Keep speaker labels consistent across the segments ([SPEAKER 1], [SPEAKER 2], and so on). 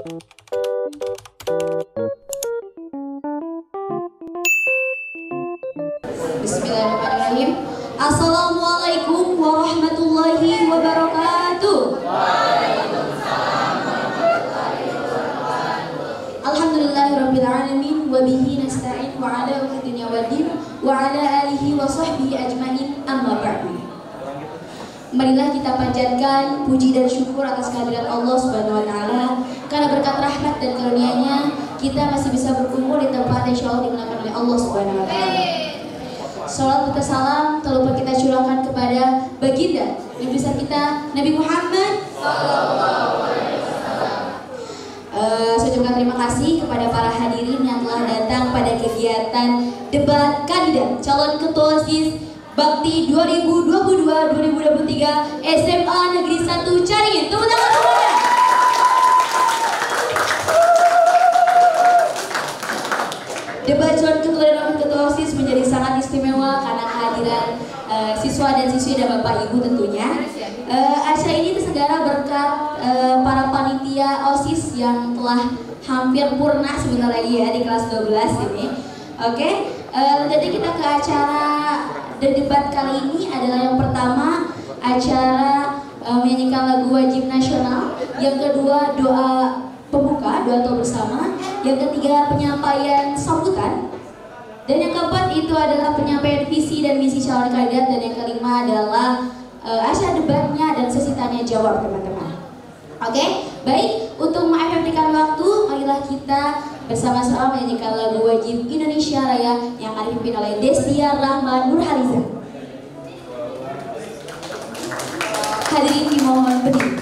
[SPEAKER 1] Bismillahirrahmanirrahim. Assalamualaikum warahmatullahi wabarakatuh. Alhamdulillahirabbil alamin wa bihi nasta'in wa ala umuri dunya waddin wa ala alihi wa sahbihi ajmain, amma ba'du. Marilah kita panjatkan puji dan syukur atas kehadiran Allah Subhanahu wa taala, karena berkat rahmat dan karunia-Nya kita masih bisa berkumpul di tempat yang insyaallah dimuliakan oleh Allah Subhanahu wa taala. Salawat serta salam tak lupa kita curahkan kepada baginda Nabi besar kita Nabi Muhammad sallallahu alaihi wasallam. Saya ucapkan terima kasih kepada para hadirin yang telah datang pada kegiatan debat kandidat calon ketua OSIS Bakti 2022-2023 SMA Negeri 1 Caringin. Tepuk tangan semuanya. Debat calon ketua dan wakil ketua OSIS menjadi sangat istimewa karena kehadiran siswa dan siswi dan bapak ibu tentunya. Acara ini terselenggara berkat para panitia OSIS yang telah hampir purna sebentar lagi ya di kelas 12 ini. Oke, jadi kita ke acara debat kali ini adalah yang pertama acara menyanyikan lagu wajib nasional, yang kedua doa pembuka, doa doa bersama, yang ketiga penyampaian sambutan, dan yang keempat itu adalah penyampaian visi dan misi calon kandidat, dan yang kelima adalah acara debatnya dan sesi tanya jawab teman-teman. Oke, baik, untuk mengefektifkan waktu, marilah kita bersama-sama menyanyikan lagu wajib Indonesia Raya yang akan dipimpin oleh Destia Rahman Nurhaliza. Hadirin dimohon berdiri.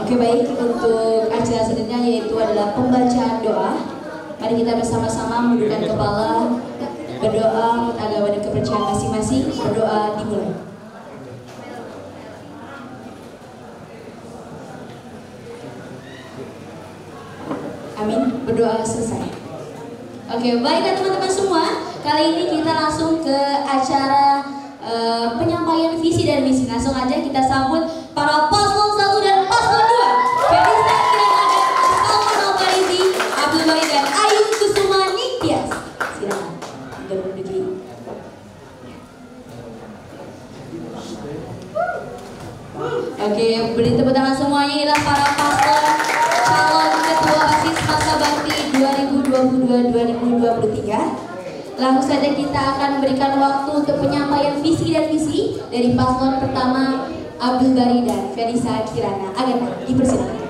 [SPEAKER 1] Oke, baik, untuk acara selanjutnya yaitu adalah pembacaan doa. Mari kita bersama-sama menundukkan kepala, berdoa menurut agama dan kepercayaan masing-masing. Berdoa dimulai. Amin. Berdoa selesai. Oke, baiklah teman-teman semua. Kali ini kita langsung ke acara penyampaian visi dan misi. Langsung aja kita sambut para paslon 1 dan paslon 2. Ferdiza Kirana, Salman Al-Farizi, Abdul Bayi dan Ayu Kusuma Ningtyas. Silakan. Oke, beri tepuk tangan semuanya. Inilah para paslon calon ketua OSIS masa bakti 2022-2023. Langsung saja kita akan memberikan waktu untuk penyampaian visi dan misi dari paslon pertama Abdul Bari dan Felisa Kirana Agatha, dipersilakan.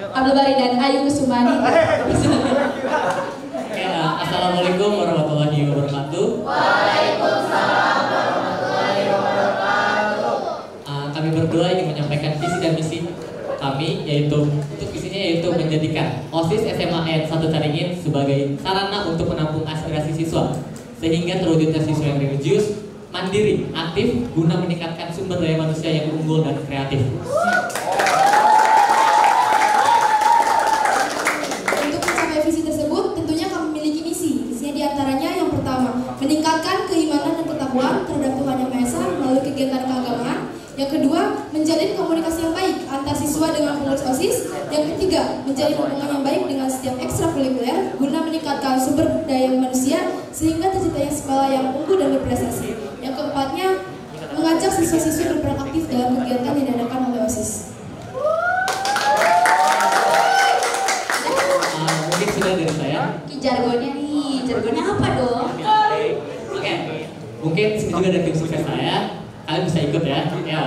[SPEAKER 1] Abdul Bari dan Ayu Kusumani.
[SPEAKER 2] Assalamualaikum warahmatullahi wabarakatuh.
[SPEAKER 3] Waalaikumsalam warahmatullahi wabarakatuh.
[SPEAKER 2] Kami berdua ingin menyampaikan visi dan misi kami, yaitu untuk visinya yaitu menjadikan OSIS SMA N 1 Caringin sebagai sarana untuk menampung aspirasi siswa sehingga terwujudnya siswa yang religius, mandiri, aktif guna meningkatkan sumber daya manusia yang unggul dan kreatif.
[SPEAKER 3] Untuk mencapai visi tersebut, tentunya kami memiliki misi. Misinya diantaranya yang pertama, meningkatkan keimanan dan ketakwaan terhadap Tuhan Yang Maha Esa melalui kegiatan keagamaan. Yang kedua, menjalin komunikasi yang baik antar siswa dengan pengurus OSIS. Yang ketiga, menjalin hubungan yang baik dengan setiap ekstrakurikuler guna meningkatkan sumber daya manusia sehingga terciptanya sekolah yang unggul dan berprestasi. Yang keempatnya, mengajak siswa-siswi berperan aktif dalam kegiatan yang diadakan oleh OSIS.
[SPEAKER 2] Mungkin sudah dari saya.
[SPEAKER 1] Jargonnya nih, jargonnya apa dong?
[SPEAKER 2] Oke. Mungkin juga dari tim sukses saya. Kalian bisa ikut ya. Ya.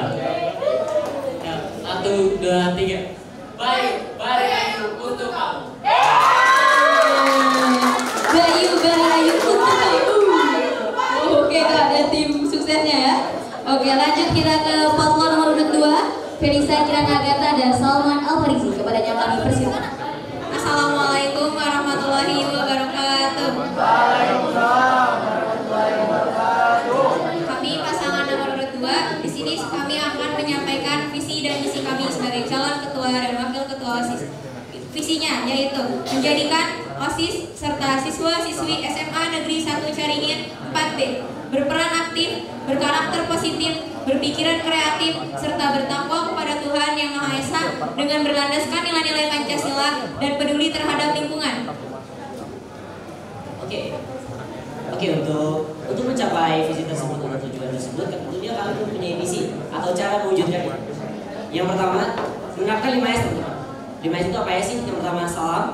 [SPEAKER 2] 1, 2, 3. Baik, Bayu untuk kamu.
[SPEAKER 1] Bayu untuk kamu. Oke, itu ada tim suksesnya ya. Oke, lanjut kita ke paslon nomor 2, Felisa Kirana Agatha dan Salman Al-Farizi. Kepadanya kami persilakan.
[SPEAKER 3] Assalamualaikum warahmatullahi wabarakatuh. Kami pasangan nomor 2. Di sini kami akan menyampaikan visi dan misi kami sebagai calon ketua dan wakil ketua OSIS. Visinya yaitu menjadikan OSIS serta siswa-siswi SMA Negeri 1 Caringin 4B berperan aktif, berkarakter positif, berpikiran kreatif, serta bertakwa kepada Tuhan Yang Maha Esa dengan berlandaskan nilai-nilai Pancasila dan peduli terhadap lingkungan.
[SPEAKER 4] Oke, untuk mencapai visi tersebut atau tujuan tersebut, tentunya kami mempunyai misi atau cara mewujudkannya. Yang pertama, menerapkan 5S teman-teman. 5S itu apa ya sih? Yang pertama, salam,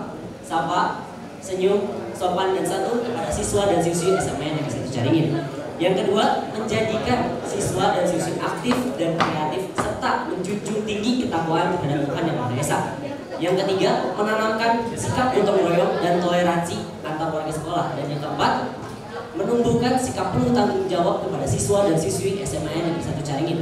[SPEAKER 4] sapa, senyum, sopan, dan santun kepada siswa dan siswi SMA Negeri 1 Caringin. Yang kedua, menjadikan siswa dan siswi aktif dan kreatif serta menjunjung tinggi ketakwaan terhadap Tuhan Yang Maha Esa. Yang ketiga, menanamkan sikap gotong royong dan toleransi antar warga sekolah. Dan yang keempat, menumbuhkan sikap penuh tanggung jawab kepada siswa dan siswi SMA Negeri 1 Caringin.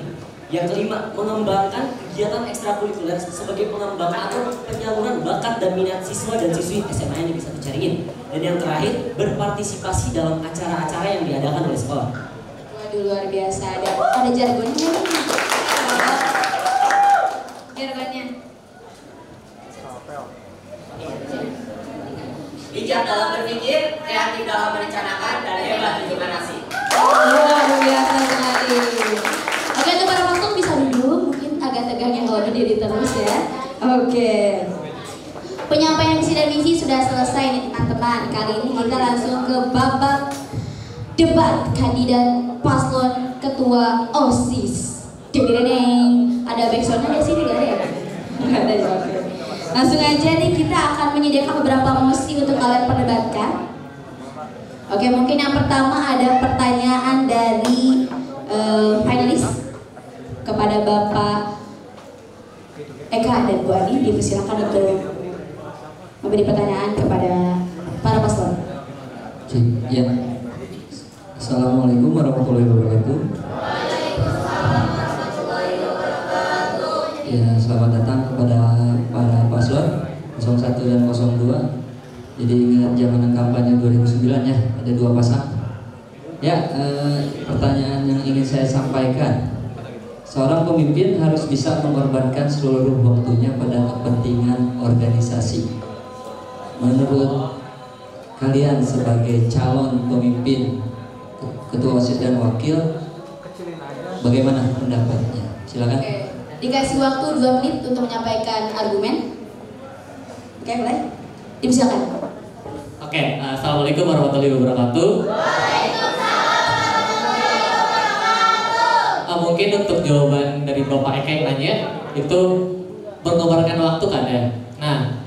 [SPEAKER 4] Yang kelima, mengembangkan kegiatan ekstrakurikuler sebagai pengembangan atau penyaluran bakat dan minat siswa dan siswi SMA Negeri 1 Caringin. Dan yang terakhir, berpartisipasi dalam acara-acara yang diadakan oleh sekolah.
[SPEAKER 1] Waduh, luar biasa. Ada jargonnya nih. Jargonnya.
[SPEAKER 4] Bijak dalam berpikir, kreatif dalam merencanakan, dan hebat berinovasi.
[SPEAKER 1] Luar biasa sekali. Oke, untuk para waktu bisa duduk, mungkin agak tegang ya kalau berdiri terus ya. Oke. Penyampaian visi dan misi sudah selesai nih teman-teman. Kali ini kita langsung ke babak debat kandidat paslon ketua OSIS. Deng. Ada backsoundnya di sini gak ada ya? Nggak ada ya. Oke. Langsung aja nih kita akan menyediakan beberapa mosi untuk kalian perdebatkan. Oke, mungkin yang pertama ada pertanyaan dari finalis kepada Bapak Eka dan Bu Ani. Dipersilakan untuk memberi pertanyaan kepada para paslon.
[SPEAKER 5] Ya. Assalamualaikum warahmatullahi wabarakatuh. Ya, selamat datang kepada para paslon 01 dan 02. Jadi ingat zaman kampanye 2009 ya, ada 2 pasang. Ya, pertanyaan yang ingin saya sampaikan. Seorang pemimpin harus bisa mengorbankan seluruh waktunya pada kepentingan organisasi. Menurut kalian sebagai calon pemimpin ketua OSIS dan wakil, bagaimana pendapatnya? Silakan.
[SPEAKER 1] Oke. Dikasih waktu 2 menit untuk menyampaikan argumen. Oke, boleh? Dipersilakan.
[SPEAKER 2] Oke, assalamualaikum warahmatullahi wabarakatuh. Mungkin untuk jawaban dari Bapak Eka yang nanya itu mengorbankan waktu kan ya. Nah,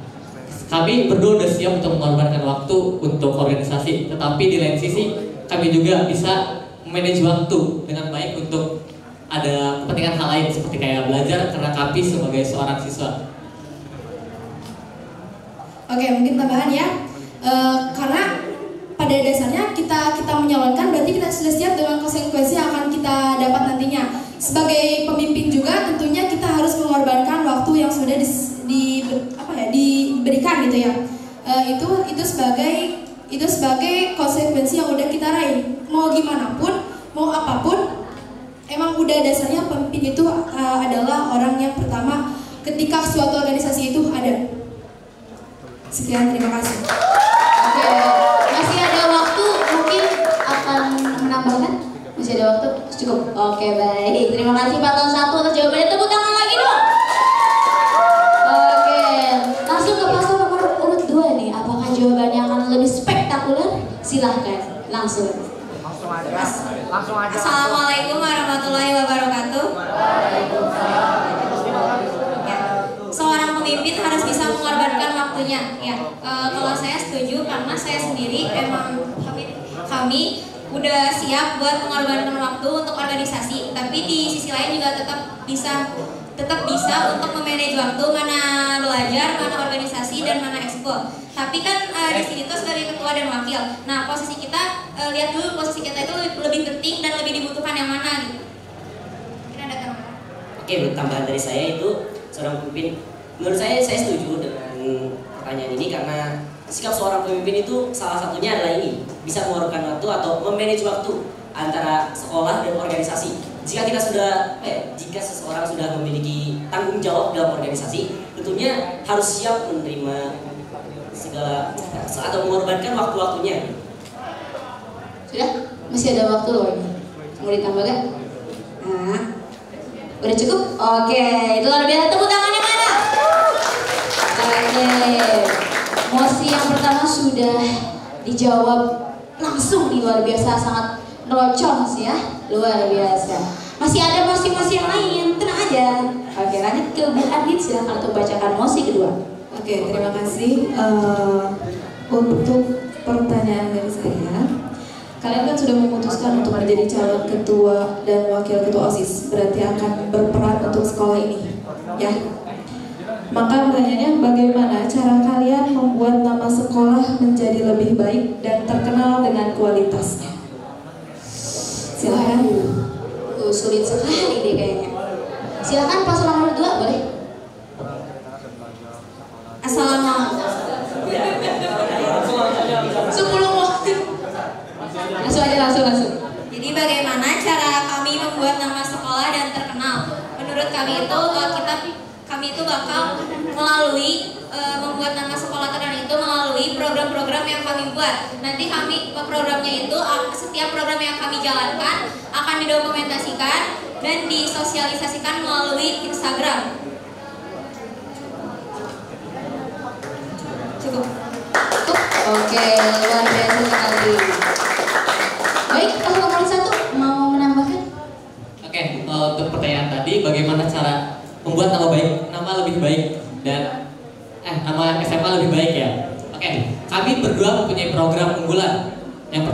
[SPEAKER 2] kami berdua sudah siap untuk mengorbankan waktu untuk organisasi, tetapi di lain sisi kami juga bisa manage waktu dengan baik untuk ada kepentingan hal lain seperti kayak belajar karena KAPI sebagai seorang siswa.
[SPEAKER 3] Oke, mungkin tambahan ya. Karena pada dasarnya kita menyalonkan berarti kita sudah siap dengan konsekuensi yang akan kita dapat nantinya. Sebagai pemimpin juga tentunya kita harus mengorbankan waktu yang sudah diberikan gitu ya. Itu sebagai konsekuensi yang udah kita raih. Mau gimana pun, mau apapun, emang udah dasarnya pemimpin itu adalah orang yang pertama ketika suatu organisasi itu ada. Sekian, terima kasih.
[SPEAKER 1] Oke, masih ada waktu, mungkin akan menambahkan? Masih ada waktu? Cukup? Oke, baik. Terima kasih Paslon 1 atas jawabannya. Tepuk tangan lagi dong. Oke, langsung ke paslon nomor urut 2 nih. Apakah jawabannya akan lebih spektakuler? Silahkan, langsung.
[SPEAKER 6] Assalamualaikum warahmatullahi wabarakatuh. Seorang pemimpin harus bisa mengorbankan waktunya. Ya, kalau saya setuju karena saya sendiri emang kami udah siap buat mengorbankan waktu untuk organisasi. Tapi di sisi lain juga tetap bisa untuk memanage waktu, mana belajar, mana organisasi, dan mana ekskul. Tapi kan di sini tuh sebagai ketua dan wakil. Nah, posisi kita lihat dulu posisi kita itu lebih penting dan lebih dibutuhkan yang mana gitu. Mungkin ada tambahan.
[SPEAKER 4] Oke, tambahan dari saya itu seorang pemimpin. Menurut saya setuju dengan pertanyaan ini karena sikap seorang pemimpin itu salah satunya adalah ini, bisa mengorbankan waktu atau memanage waktu antara sekolah dan organisasi. Jika seseorang sudah memiliki tanggung jawab dalam organisasi, tentunya harus siap menerima segala atau mengorbankan waktu-waktunya.
[SPEAKER 1] Sudah? Masih ada waktu loh ini. Mau ditambah gak? Nah, udah cukup? Oke, itu luar biasa. Tepuk tangannya mana? Oke, mosi yang pertama sudah dijawab langsung nih, luar biasa, sangat nerocong sih ya, luar biasa. Masih ada mosi-mosi yang lain, tenang aja. Oke, lanjut ke Bu Adit, silahkan untuk bacakan mosi kedua.
[SPEAKER 7] Oke, terima kasih. Untuk pertanyaan dari saya, kalian kan sudah memutuskan untuk menjadi calon ketua dan wakil ketua OSIS, berarti akan berperan untuk sekolah ini, ya. Maka pertanyaannya, bagaimana cara kalian membuat nama sekolah menjadi lebih baik dan terkenal dengan kualitasnya? Silahkan.
[SPEAKER 1] Sulit sekali deh kayaknya. Silahkan paslon nomor 2, boleh?
[SPEAKER 6] Assalamualaikum.
[SPEAKER 1] 10 waktu. Langsung.
[SPEAKER 6] Jadi bagaimana cara kami membuat nama sekolah dan terkenal? Menurut kami itu bakal melalui membuat nama sekolah terkenal itu melalui program-program yang kami buat. Nanti programnya itu setiap program yang kami jalankan akan didokumentasikan dan disosialisasikan melalui Instagram. Cukup.
[SPEAKER 1] Oke, luar biasa sekali. Baik, paslon nomor 1 mau menambahkan?
[SPEAKER 2] Oke, untuk pertanyaan tadi, bagaimana cara membuat nama lebih baik dan nama SMA lebih baik ya. Oke, kami berdua mempunyai program unggulan yang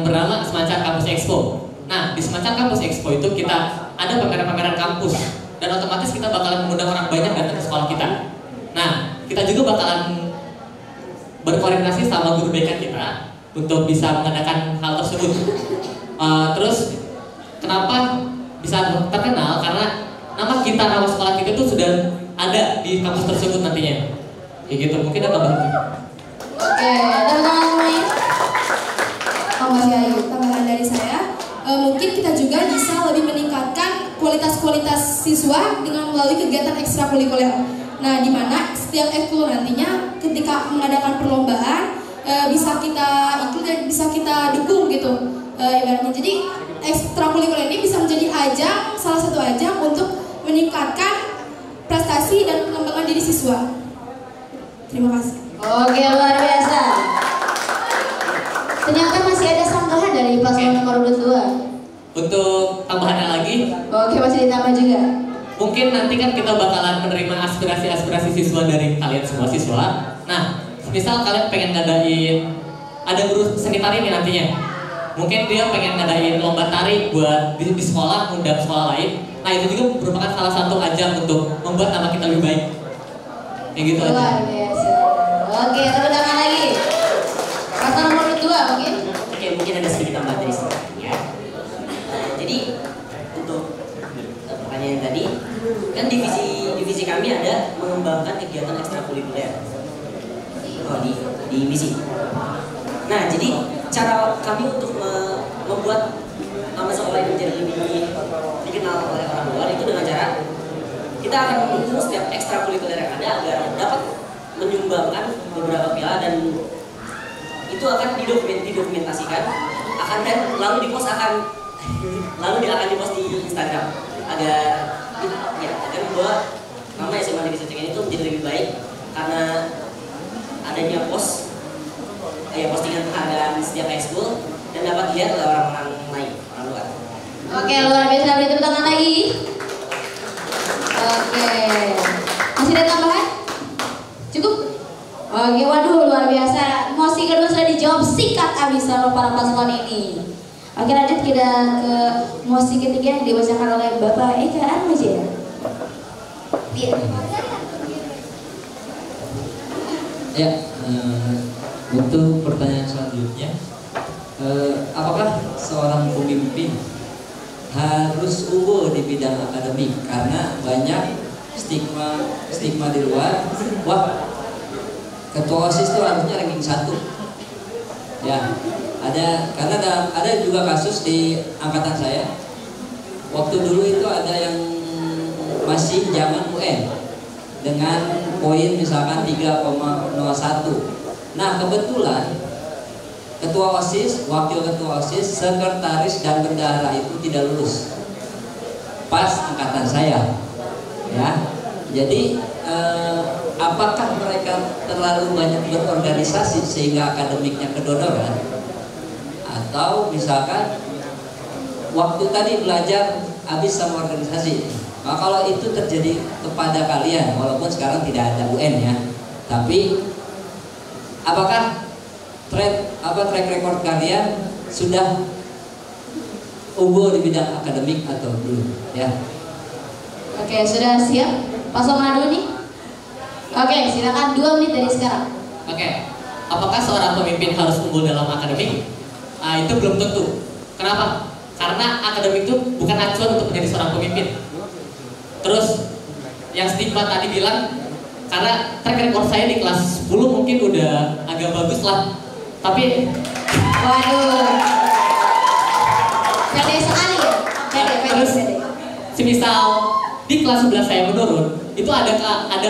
[SPEAKER 2] bernama Semacam Kampus Expo. Nah, di Semacam Kampus Expo itu kita ada pameran-pameran kampus dan otomatis kita bakalan mengundang orang banyak datang ke sekolah kita. Nah, kita juga bakalan berkoordinasi sama guru BK kita untuk bisa mengadakan hal tersebut. Terus kenapa bisa terkenal? Karena nama sekolah kita itu sudah ada di kampus tersebut nantinya. Kayak gitu, mungkin ada tambahan.
[SPEAKER 1] Oke, teman-teman semuanya.
[SPEAKER 3] Tambahan dari saya, mungkin kita juga bisa lebih meningkatkan kualitas siswa dengan melalui kegiatan ekstrakurikuler. Nah, di mana setiap ekskul nantinya ketika mengadakan perlombaan bisa kita ikut dan bisa kita dukung gitu. Ibaratnya, jadi ekstrakurikuler ini bisa menjadi salah satu ajang untuk meningkatkan prestasi dan pengembangan diri siswa. Terima kasih.
[SPEAKER 1] Oke, luar biasa. Ternyata masih ada sanggahan dari paslon nomor 2.
[SPEAKER 2] Untuk tambahannya lagi,
[SPEAKER 1] Oke, masih ditambah juga.
[SPEAKER 2] mungkin nanti kan kita bakalan menerima aspirasi siswa dari kalian semua siswa. Nah, misal kalian pengen ngadain ada guru seni tari nih nantinya. Mungkin dia pengen ngadain lomba tari buat di sekolah, undang sekolah lain. Nah itu juga merupakan salah satu ajang untuk membuat nama kita lebih baik. Kayak gitu aja.
[SPEAKER 1] Luar biasa. Oke, tepuk tangan lagi. Pasangan nomor 2 mungkin.
[SPEAKER 4] Oke, mungkin ada sedikit tambahan dari saya. Ya. Jadi untuk pertanyaan tadi, kan divisi kami ada mengembangkan kegiatan ekstrakurikuler. Oh, di misi. Nah, jadi cara kami untuk membuat nama sekolah ini menjadi lebih dikenal oleh orang luar itu dengan cara kita akan mendukung setiap ekstrakurikuler yang ada agar dapat menyumbangkan beberapa piala, dan itu akan didokumentasikan dan lalu dipost di Instagram agar membuat nama SMA Negeri Secengen itu menjadi lebih baik karena adanya postingan penghargaan setiap ekskul dan dapat dilihat oleh orang-orang lain, orang luar.
[SPEAKER 1] Oke, luar biasa, beri tepuk tangan lagi. Oke, masih ada tambahan? Cukup? Oke, waduh, luar biasa. Mosi kedua sudah dijawab singkat abis sama para paslon ini. Oke, lanjut kita ke mosi ketiga yang dibacakan oleh Bapak Eka Armajaya. Iya.
[SPEAKER 5] Ya, untuk pertanyaan selanjutnya, apakah seorang pemimpin harus unggul di bidang akademik? Karena banyak stigma di luar, wah ketua OSIS itu harusnya ranking 1. Ya, karena ada juga kasus di angkatan saya. Waktu dulu itu ada yang masih zaman UN dengan poin misalkan 3,01. Nah, kebetulan ketua OSIS, wakil ketua OSIS, sekretaris dan bendahara itu tidak lulus. Pas angkatan saya. Ya. Jadi apakah mereka terlalu banyak berorganisasi sehingga akademiknya kedodoran? Atau misalkan waktu tadi belajar habis sama organisasi. Nah, kalau itu terjadi kepada kalian, walaupun sekarang tidak ada UN ya, tapi apakah track record kalian sudah unggul di bidang akademik atau belum? Ya.
[SPEAKER 1] Oke, sudah siap? Pasang madu nih. Oke, silakan 2 menit dari sekarang.
[SPEAKER 2] Oke, apakah seorang pemimpin harus unggul dalam akademik? Itu belum tentu. Kenapa? Karena akademik itu bukan acuan untuk menjadi seorang pemimpin. Terus yang stigma tadi bilang, karena track record saya di kelas 10 mungkin udah agak bagus lah, tapi
[SPEAKER 1] waduh, pede sekali ya, pede.
[SPEAKER 2] Semisal di kelas 11 saya menurun, itu ada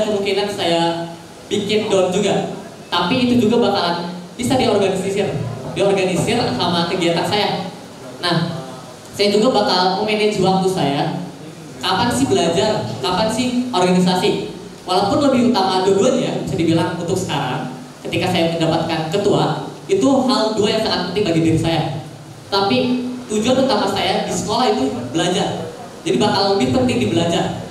[SPEAKER 2] kemungkinan saya bikin down juga, tapi itu juga bakalan bisa diorganisir sama kegiatan saya. Nah, saya juga bakal memanage waktu saya. Kapan sih belajar, kapan sih organisasi? Walaupun lebih utama dua-duanya, bisa dibilang untuk sekarang, ketika saya mendapatkan ketua, itu hal 2 yang sangat penting bagi diri saya. Tapi tujuan utama saya di sekolah itu belajar. Jadi bakal lebih penting di belajar.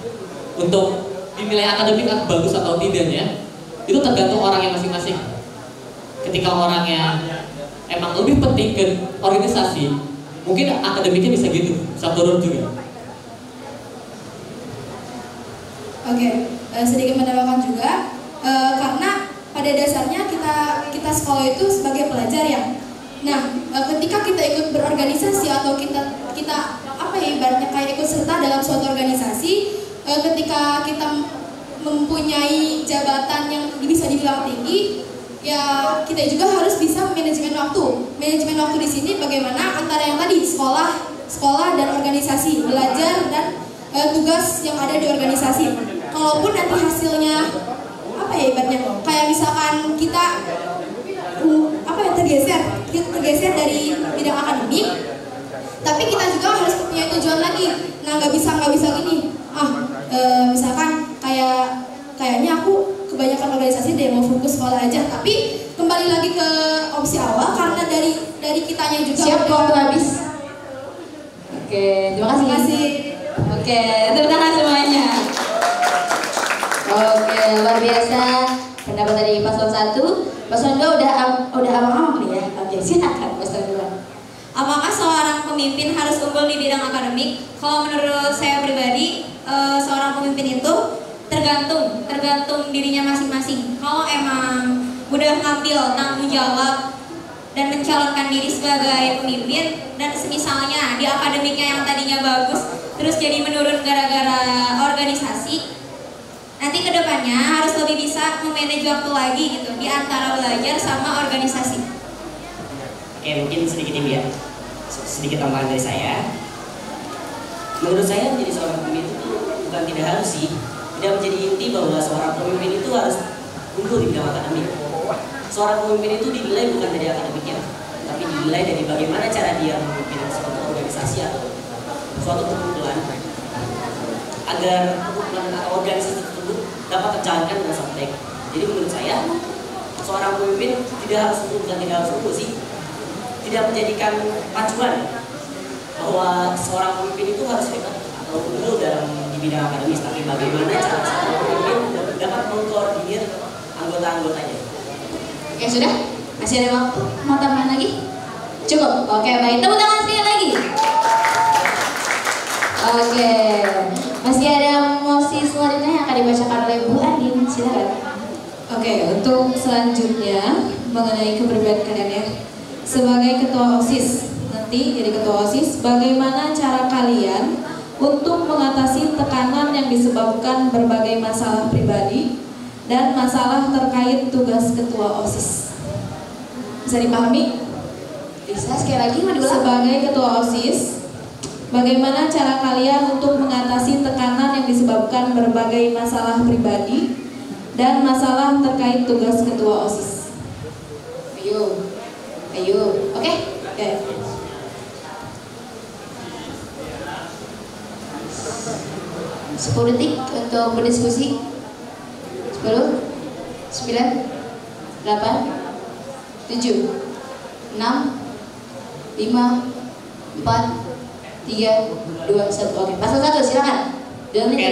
[SPEAKER 2] Untuk dinilai akademik bagus atau tidaknya, itu tergantung orangnya masing-masing. Ketika orangnya emang lebih penting ke organisasi, mungkin akademiknya bisa gitu, bisa turun juga.
[SPEAKER 3] Oke, sedikit menambahkan juga karena pada dasarnya kita sekolah itu sebagai pelajar ya. Nah, ketika kita ikut berorganisasi atau kita apa ya ibaratnya kayak ikut serta dalam suatu organisasi, ketika kita mempunyai jabatan yang bisa dibilang tinggi, ya kita juga harus bisa manajemen waktu. Manajemen waktu di sini bagaimana antara yang tadi sekolah dan organisasi, belajar dan tugas yang ada di organisasi. Kalaupun nanti hasilnya apa ya ibaratnya kayak misalkan kita tergeser dari bidang akademik, tapi kita juga harus punya tujuan lagi. Nah, nggak bisa gini. Misalkan kayaknya aku kebanyakan organisasi deh, mau fokus sekolah aja. Tapi kembali lagi ke opsi awal karena dari kitanya juga.
[SPEAKER 1] Siap, waktu habis. Oke, terima kasih. Oke, tepuk tangan semuanya. Oke, luar biasa pendapat dari paslon 1. Paslon 2 udah abang-abang nih ya. Oke, silakan paslon 2.
[SPEAKER 6] Apakah seorang pemimpin harus unggul di bidang akademik? Kalau menurut saya pribadi, seorang pemimpin itu tergantung dirinya masing-masing. Kalau emang udah ngambil tanggung jawab dan mencalonkan diri sebagai pemimpin, dan semisalnya di akademiknya yang tadinya bagus terus jadi menurun gara-gara organisasi, nanti kedepannya harus lebih bisa memanage waktu lagi gitu di antara belajar sama organisasi.
[SPEAKER 4] Oke, mungkin sedikit ini ya, sedikit tambahan dari saya. Menurut saya menjadi seorang pemimpin itu bukan tidak harus sih, tidak menjadi inti bahwa seorang pemimpin itu harus unggul di bidang akademik. Seorang pemimpin itu dinilai bukan dari akademiknya, tapi dinilai dari bagaimana cara dia memimpin suatu organisasi atau suatu perkumpulan agar perkumpulan atau organisasi tersebut dapat terjalankan dengan sangat baik. Jadi menurut saya seorang pemimpin tidak harus unggul, bukan tidak harus unggul sih, tidak menjadikan pacuan bahwa seorang pemimpin itu harus hebat atau unggul dalam di bidang akademis, tapi bagaimana cara seorang pemimpin dapat mengkoordinir anggota-anggotanya.
[SPEAKER 1] Oke, sudah? Masih ada waktu? Mau tambahan lagi? Cukup? Oke, baik. Tepuk tangan sekali lagi. Oke, masih ada mosi selanjutnya yang akan dibacakan oleh Bu Andin. Silakan.
[SPEAKER 7] Oke, untuk selanjutnya mengenai kepribadian kalian ya. Sebagai ketua OSIS, nanti jadi ketua OSIS, bagaimana cara kalian untuk mengatasi tekanan yang disebabkan berbagai masalah pribadi dan masalah terkait tugas ketua OSIS? Bisa dipahami?
[SPEAKER 1] Bisa sekali lagi mau diulang?
[SPEAKER 7] Sebagai ketua OSIS, bagaimana cara kalian untuk mengatasi tekanan yang disebabkan berbagai masalah pribadi dan masalah terkait tugas ketua OSIS?
[SPEAKER 1] Ayo. Oke?
[SPEAKER 7] Oke.
[SPEAKER 1] 10 detik untuk berdiskusi. 10, 9, 8, 7, 6, 5, 4, 3, 2, 1. Oke, pasal 1 silakan.
[SPEAKER 2] Oke,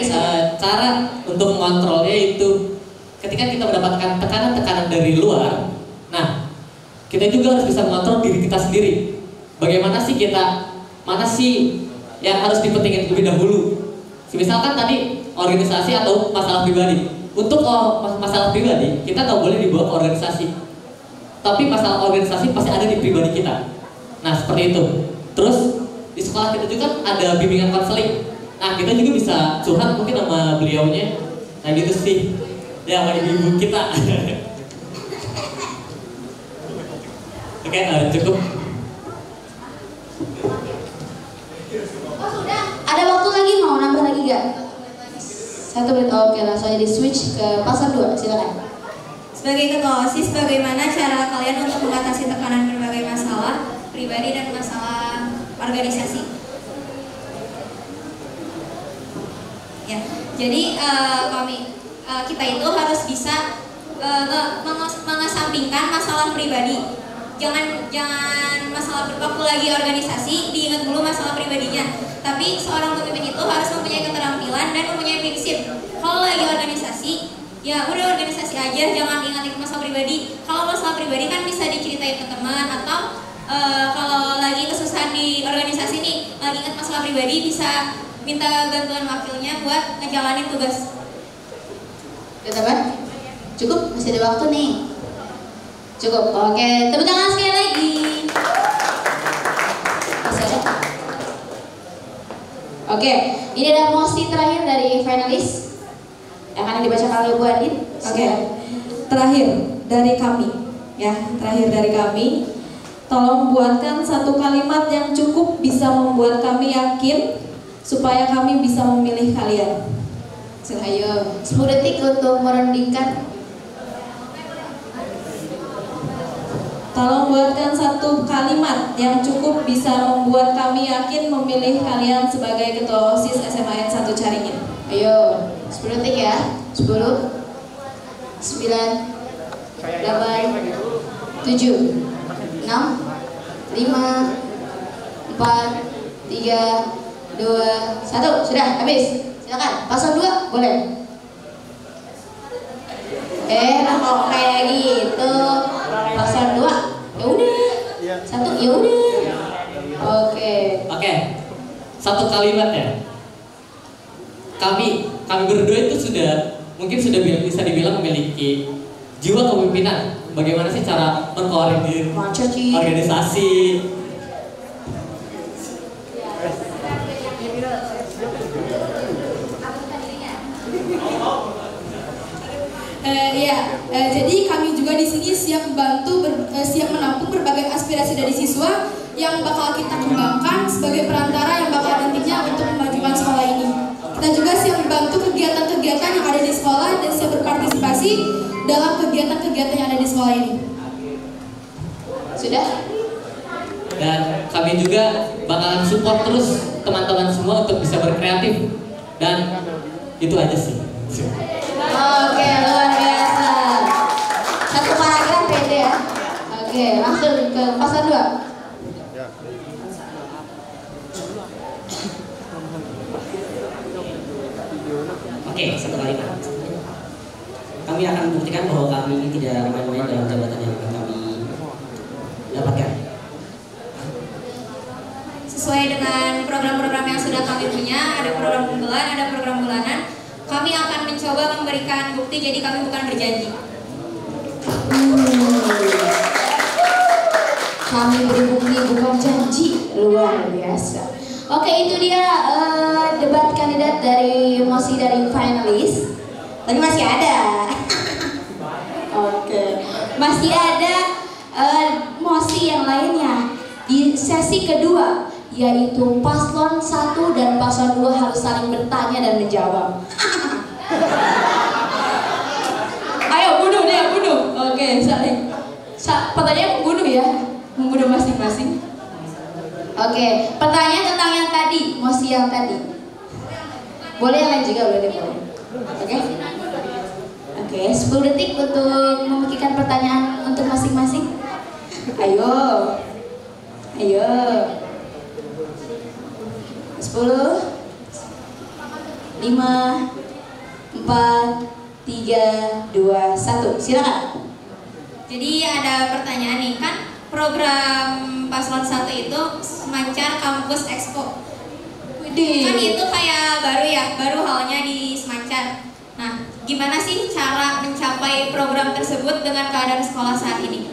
[SPEAKER 2] cara untuk mengontrolnya itu ketika kita mendapatkan tekanan-tekanan dari luar, nah kita juga harus bisa mengontrol diri kita sendiri. Bagaimana sih kita, mana sih yang harus dipentingin lebih dahulu? Misalkan tadi organisasi atau masalah pribadi. Untuk masalah pribadi, kita nggak boleh dibawa ke organisasi. Tapi masalah organisasi pasti ada di pribadi kita. Nah, seperti itu. Terus di sekolah kita juga ada bimbingan konseling. Nah, kita juga bisa curhat mungkin sama beliaunya. Nah, gitu sih. Ya, sama ibu kita. Oke, cukup.
[SPEAKER 1] Ada waktu lagi, mau nambah lagi gak? 1 menit. Oke, langsung aja di switch ke pasal 2, silakan.
[SPEAKER 6] Sebagai ketua OSIS, bagaimana cara kalian untuk mengatasi tekanan berbagai masalah pribadi dan masalah organisasi? Ya, jadi kita itu harus bisa mengesampingkan masalah pribadi. Jangan masalah waktu lagi organisasi diingat dulu masalah pribadinya. Tapi seorang pemimpin itu harus mempunyai keterampilan dan mempunyai prinsip. Kalau lagi organisasi, ya udah organisasi aja, jangan ingat masalah pribadi. Kalau masalah pribadi kan bisa diceritain ke teman, atau kalau lagi kesusahan di organisasi nih, lagi ingat masalah pribadi, bisa minta bantuan wakilnya buat ngejalanin tugas.
[SPEAKER 1] Udah tambah? Cukup? Masih ada waktu nih. Cukup. Oke, tepuk tangan sekali lagi. Masih ada? Oke, ini ada mosi terakhir dari finalis yang akan dibacakan oleh Bu Adin.
[SPEAKER 7] Oke. Terakhir dari kami, ya, terakhir dari kami. Tolong buatkan satu kalimat yang cukup bisa membuat kami yakin supaya kami bisa memilih kalian.
[SPEAKER 1] Ayo, 10 detik untuk merundingkan.
[SPEAKER 7] Tolong buatkan satu kalimat yang cukup bisa membuat kami yakin memilih kalian sebagai ketua OSIS SMAN 1 Caringin.
[SPEAKER 1] Ayo, 10 detik ya. 10, 9, 8, 7, 6, 5, 4, 3, 2, 1. Sudah, habis. Silakan, pasal 2 boleh. Kok kayak gitu. Pasal 2. Ya udah. 1 ya udah.
[SPEAKER 2] satu kalimat ya. Kami berdua itu mungkin sudah bisa dibilang memiliki jiwa kepemimpinan. Bagaimana sih cara mengkoordinir organisasi?
[SPEAKER 3] Jadi kami juga di sini siap menampung berbagai aspirasi dari siswa yang bakal kita kembangkan sebagai perantara yang bakal nantinya untuk memajukan sekolah ini. Kita juga siap membantu kegiatan-kegiatan yang ada di sekolah dan siap berpartisipasi dalam kegiatan-kegiatan yang ada di sekolah ini.
[SPEAKER 1] Sudah?
[SPEAKER 2] Dan kami juga bakalan support terus teman-teman semua untuk bisa berkreatif. Dan itu aja sih.
[SPEAKER 1] Oke, luar biasa. Satu paragraf pede ya. Oke, langsung ke paslon 2.
[SPEAKER 4] Oke, satu kalimat. Kami akan membuktikan bahwa kami ini tidak main-main dalam jabatan yang akan kami dapatkan.
[SPEAKER 6] Sesuai dengan program-program yang sudah kami punya, ada program unggulan, ada program bulanan. Kami akan mencoba memberikan bukti, jadi kami bukan berjanji.
[SPEAKER 1] Kami beri bukti bukan janji. Luar biasa. Oke, itu dia debat kandidat dari mosi dari finalis. Tapi masih ada. Oke, masih ada mosi yang lainnya di sesi kedua, yaitu paslon 1 dan paslon 2 harus saling bertanya dan menjawab. Ayo bunuh deh, bunuh. Oke, saling. Pertanyaan membunuh ya, membunuh masing-masing. Oke, pertanyaan tentang yang tadi, mosi yang tadi. Boleh yang lain juga, boleh. Oke. Oke, 10 detik untuk memikirkan pertanyaan untuk masing-masing. Ayo. 10, 5, 4, 3, 2, 1. Silakan.
[SPEAKER 6] Jadi ada pertanyaan nih, kan program paslon 1 itu Semancar Kampus Expo. Kan itu kayak baru halnya di Semancar. Nah, gimana sih cara mencapai program tersebut dengan keadaan sekolah saat ini?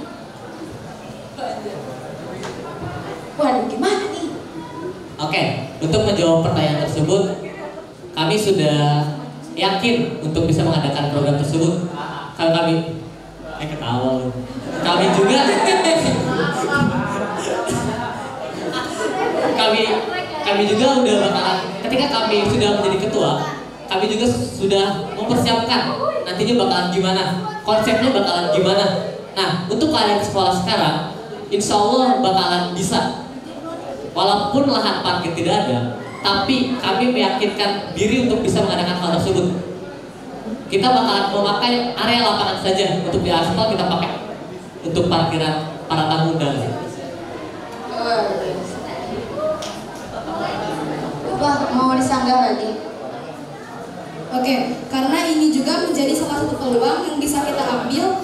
[SPEAKER 1] Waduh, gimana nih?
[SPEAKER 2] Oke, untuk menjawab pertanyaan tersebut, kami sudah yakin untuk bisa mengadakan program tersebut. Kalau kami ketawa lu. Kami juga kami juga udah bakalan, ketika kami sudah menjadi ketua, kami juga sudah mempersiapkan nantinya bakalan gimana, konsepnya bakalan gimana. Nah, untuk keadaan sekolah sekarang, insya Allah bakalan bisa. Walaupun lahan parkir tidak ada, tapi kami meyakinkan diri untuk bisa mengadakan hal tersebut. Kita bakalan memakai area lapangan saja, untuk di aspal kita pakai untuk parkiran para tamu undangan.
[SPEAKER 1] Wah, mau disanggah lagi?
[SPEAKER 3] Oke, karena ini juga menjadi salah satu peluang yang bisa kita ambil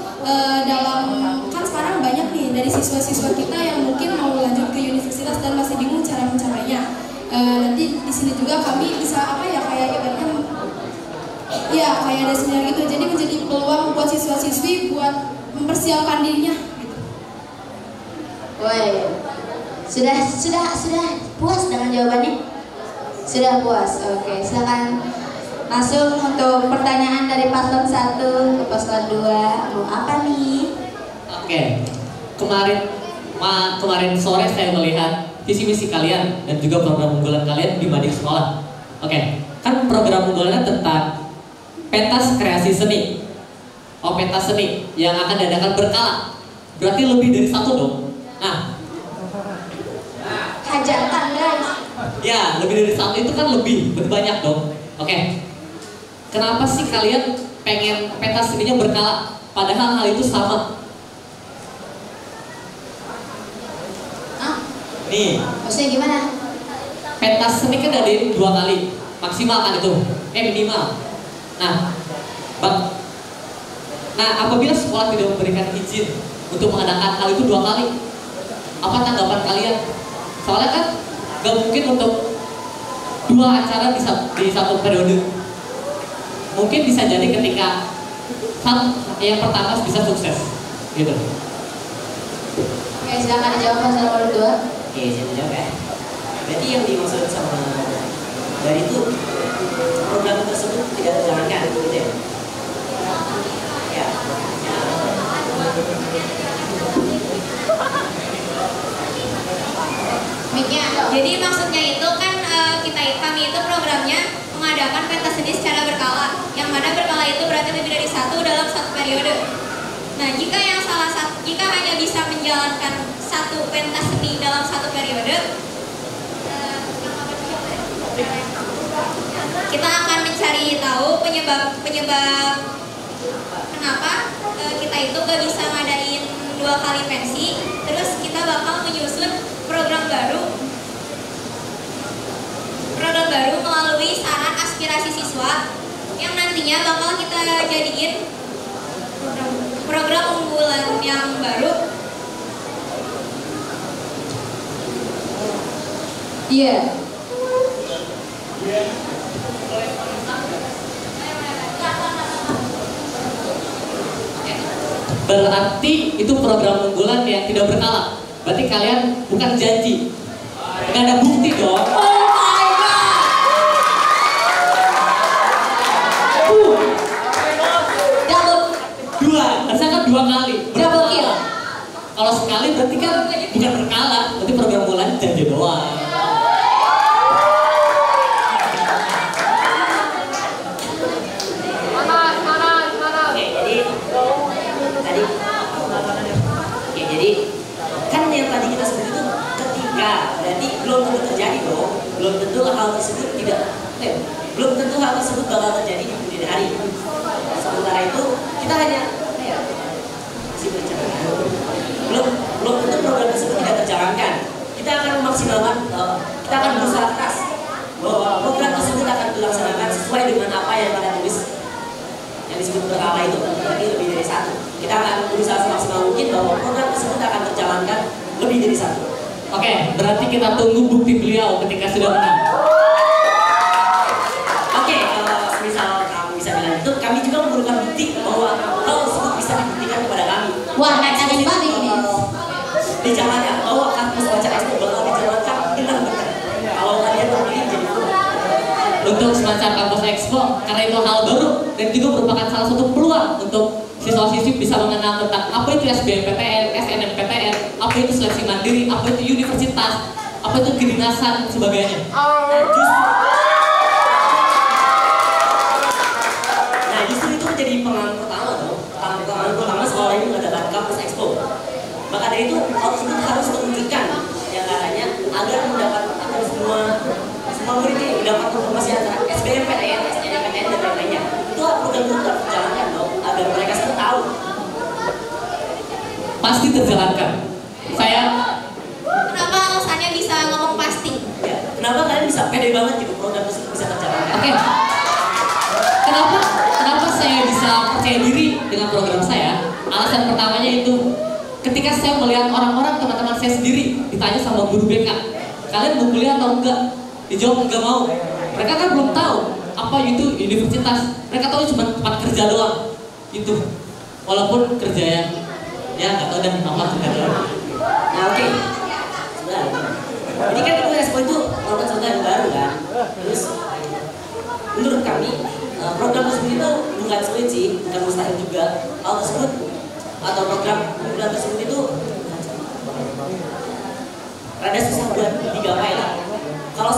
[SPEAKER 3] dalam, kan sekarang banyak nih dari siswa-siswa kita yang mungkin mau lanjut ke universitas dan masih bingung cara mencapainya. Nanti di sini juga kami bisa kayak ada seminar gitu. Jadi menjadi peluang buat siswa-siswi buat mempersiapkan dirinya. Gitu.
[SPEAKER 1] Woi, sudah puas dengan jawabannya? Sudah puas. Oke, silakan langsung untuk pertanyaan dari paslon 1 ke paslon 2. Mau apa nih?
[SPEAKER 2] Oke, kemarin sore saya melihat visi misi kalian dan juga program unggulan kalian di Mading Sekolah. Oke, kan program unggulannya tentang pentas kreasi seni. Pentas seni yang akan diadakan berkala. Berarti lebih dari 1 dong. Nah,
[SPEAKER 1] hajatan guys.
[SPEAKER 2] Ya, lebih dari 1 itu kan lebih banyak dong. Oke. Kenapa sih kalian pengen pentas seninya berkala padahal hal itu sama? Nih,
[SPEAKER 1] Maksudnya gimana?
[SPEAKER 2] pentas seni kan ada 2 kali maksimal kan itu, minimal. Nah, apabila sekolah tidak memberikan izin untuk mengadakan hal itu 2 kali, apa tanggapan kalian? Soalnya kan gak mungkin untuk dua acara di satu periode. Mungkin bisa jadi ketika yang pertama bisa sukses, gitu.
[SPEAKER 1] Oke, silakan dijawab paslon nomor 2.
[SPEAKER 4] Oke, saya jawab ya. Berarti yang dimaksud sama dari itu program tersebut tidak terjalankan, gitu ya? Ya.
[SPEAKER 6] Jadi maksudnya itu kan kami itu programnya mengadakan pentas seni secara berkala, yang mana berkala itu berarti lebih dari satu dalam satu periode. Nah, jika hanya bisa menjalankan satu pentas seni dalam satu periode, kita akan mencari tahu penyebab kenapa kita itu gak bisa ngadain 2 kali pensi. Terus kita bakal menyusun program baru melalui saran aspirasi siswa yang nantinya bakal kita jadiin program unggulan yang baru.
[SPEAKER 1] Iya.
[SPEAKER 2] Berarti itu program unggulan yang tidak berkala. Berarti kalian bukan janji, nggak ada bukti dong.
[SPEAKER 1] Oh my god. Double.
[SPEAKER 2] 2, misalkan 2 kali.
[SPEAKER 1] Double kill.
[SPEAKER 2] Kalau sekali berarti kan bukan berkala, berarti program unggulan janji doang.
[SPEAKER 4] Jadi kan yang tadi kita sebut itu ketika, berarti belum tentu terjadi dong, belum tentu hal tersebut belum tentu hal tersebut bakal terjadi di kemudian hari. Sementara itu kita hanya masih berjalan, belum tentu program tersebut tidak terjalankan. Kita akan memaksimalkan, kita akan berusaha keras bahwa program tersebut akan dilaksanakan sesuai dengan apa yang kita tulis yang disebut berkala itu, berarti lebih dari 1. Kita akan berusaha semaksimal mungkin bahwa program tersebut akan terjalankan lebih dari 1.
[SPEAKER 2] Oke, berarti kita tunggu bukti beliau ketika sudah menang.
[SPEAKER 4] Oke, misal kamu bisa bilang itu, kami juga memerlukan bukti bahwa hal tersebut bisa dibuktikan kepada kami.
[SPEAKER 1] Wah, ngacarin banget ini.
[SPEAKER 4] Di jalannya, bahwa kampus baca expo bakal dijalankan benar-benar. Kalau kalian memilih jadi
[SPEAKER 2] Untuk semacam kampus expo, karena itu hal baru dan juga merupakan salah satu peluang untuk siswa-siswi bisa mengenal tentang apa itu SBMPTN, SNMPTN, apa itu seleksi mandiri, apa itu universitas, apa itu kedinasan, sebagainya.
[SPEAKER 4] Nah, justru itu menjadi pengalaman pertama dong. Pengalaman pertama sekolah ini mengadakan kampus expo. Maka dari itu, hal tersebut harus menunjukkan yang katanya agar semua murid ini mendapat informasi antara SBMPTN, SNMPTN dan lain-lainnya. Itu program itu harus dijalankan dong, agar mereka semua tahu.
[SPEAKER 2] Pasti terjalankan.
[SPEAKER 6] Kenapa alasannya bisa ngomong pasti?
[SPEAKER 4] Ya, kenapa kalian bisa pede banget gitu program tersebut bisa terjalankan?
[SPEAKER 2] Oke. Kenapa saya bisa percaya diri dengan program saya? Alasan pertamanya itu ketika saya melihat orang-orang teman-teman saya sendiri ditanya sama guru BK, kalian mau kuliah atau enggak? Dijawab enggak mau. Mereka kan belum tahu apa itu universitas. Mereka tahu cuma tempat kerja doang. Itu. Walaupun kerja yang ya nggak tahu dan apa kerja doang.
[SPEAKER 4] Nah, oke. Sebentar. Jadi kan itu expo itu merupakan sesuatu yang baru kan. Terus menurut kami program tersebut itu bukan sulit sih, bukan mustahil juga. Hal tersebut atau program tersebut itu rada susah buat digapai lah. Kalau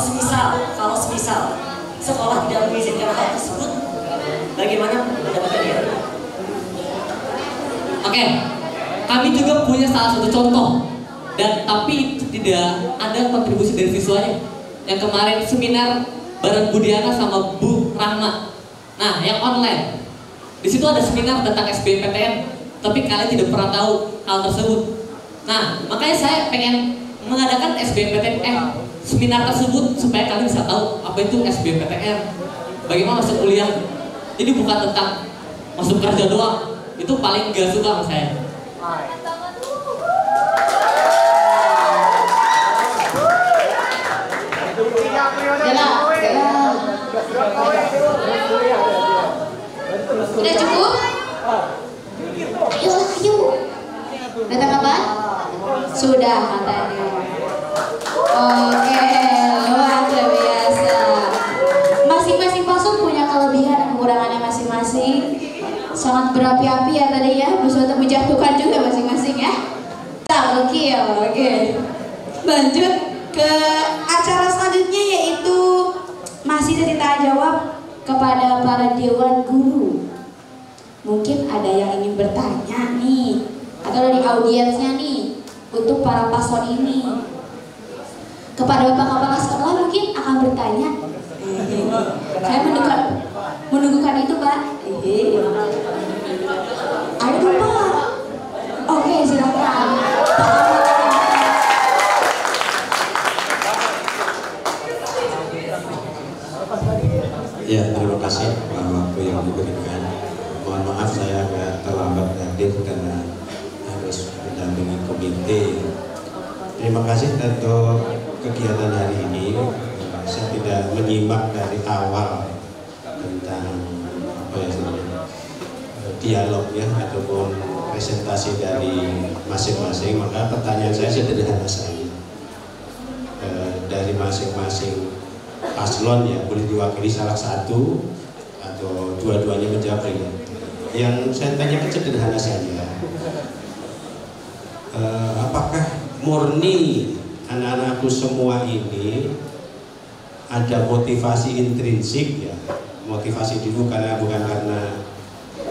[SPEAKER 4] semisal sekolah tidak mengizinkan hal tersebut, bagaimana mendapatkannya?
[SPEAKER 2] Oke, kami juga punya salah satu contoh, dan tapi tidak ada kontribusi dari siswanya. Yang kemarin seminar bareng Bu Diana sama Bu Rahma. Nah, yang online. Di situ ada seminar tentang SBMPTN, tapi kalian tidak pernah tahu hal tersebut. Nah, makanya saya pengen mengadakan SBMPTN seminar tersebut supaya kalian bisa tahu apa itu SBMPTN, bagaimana masuk kuliah. Jadi bukan tentang masuk kerja doang. Itu paling gak suka sama saya.
[SPEAKER 1] Udah Sudah cukup? Yuk. Datang kapan? Sudah katanya. Oke, luar biasa. Masing-masing paslon punya kelebihan dan kekurangannya masing-masing. Sangat berapi-api ya tadi ya, berusaha menjatuhkan juga masing-masing ya. Oke. Lanjut ke acara selanjutnya yaitu masih dari tanya jawab kepada para dewan guru. Mungkin ada yang ingin bertanya nih, atau dari audiensnya nih untuk para paslon ini. Kepada bapak-bapak sekolah mungkin akan bertanya. Saya menunggukan itu Pak. Ada Pak. Oke, silakan.
[SPEAKER 8] Ya, terima kasih waktu yang diberikan. Mohon maaf saya agak terlambat hadir karena harus mendampingi komite. Terima kasih untuk kegiatan hari ini. Saya tidak menyimak dari awal tentang dialog ya ataupun presentasi dari masing-masing. Maka pertanyaan saya sederhana saja. Dari masing-masing paslon ya boleh diwakili salah satu atau dua-duanya menjawab ya. Yang saya tanyakan sederhana saja. Apakah murni anak-anakku semua ini ada motivasi intrinsik ya, motivasi dulu bukan karena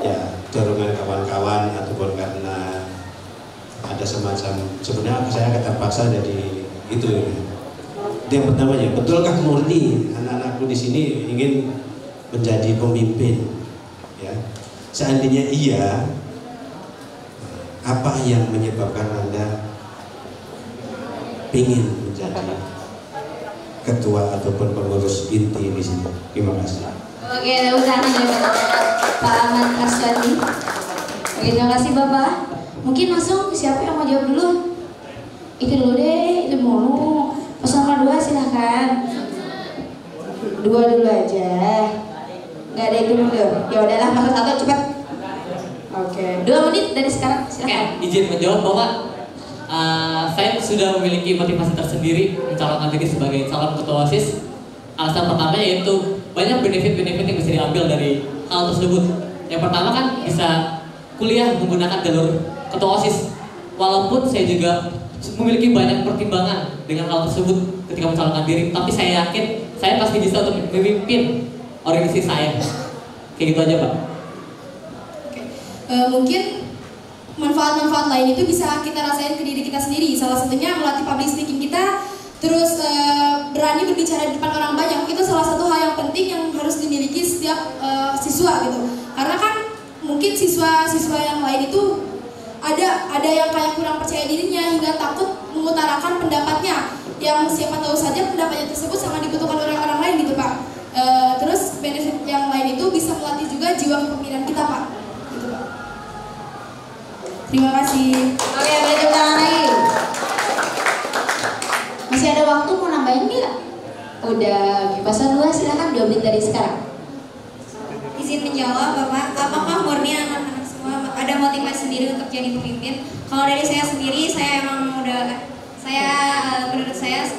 [SPEAKER 8] ya dorongan kawan-kawan ataupun karena ada semacam sebenarnya saya terpaksa jadi itu ya. Yang pertama ya, betulkah murni anak-anakku di sini ingin menjadi pemimpin ya? Seandainya iya, apa yang menyebabkan Anda ingin menjadi ketua ataupun pengurus inti di sini? Terima kasih.
[SPEAKER 1] Oke, usaha jawab Pak Ahmad Aswadi. Oke, terima kasih Bapak. Mungkin langsung siapa yang mau jawab dulu? Itu dulu deh, itu mulu. Paslon 2 silahkan. 2 dulu aja. Nggak ada yang dulu. Ya udahlah, paslon 1 cepat. Oke, 2 menit dari sekarang silahkan.
[SPEAKER 2] Izin menjawab Bapak. Saya sudah memiliki motivasi tersendiri mencalonkan diri sebagai calon ketua OSIS. Alasan pertama yaitu banyak benefit-benefit yang bisa diambil dari hal tersebut. Yang pertama kan bisa kuliah menggunakan jalur ketua OSIS. Walaupun saya juga memiliki banyak pertimbangan dengan hal tersebut ketika mencalonkan diri, tapi saya yakin saya pasti bisa untuk memimpin organisasi saya. Kayak gitu aja Pak.
[SPEAKER 3] Mungkin manfaat-manfaat lain itu bisa kita rasain ke diri kita sendiri. Salah satunya melatih public speaking kita, terus berani berbicara di depan orang banyak. Itu salah satu hal yang penting yang harus dimiliki setiap siswa gitu. Karena kan mungkin siswa-siswa yang lain itu ada yang kayak kurang percaya dirinya hingga takut mengutarakan pendapatnya, yang siapa tahu saja pendapatnya tersebut sangat dibutuhkan orang-orang lain gitu Pak. Terus benefit yang lain itu bisa melatih juga jiwa kepemimpinan kita Pak. Gitu Pak. Terima kasih.
[SPEAKER 1] Oke, boleh tepuk tangan lagi. Masih ada waktu mau nambahin nggak? Udah, paslon 2 silakan 2 menit dari sekarang.
[SPEAKER 6] Izin menjawab Bapak, apakah murni anak-anak semua ada motivasi sendiri untuk jadi pemimpin? Kalau dari saya sendiri, saya emang menurut saya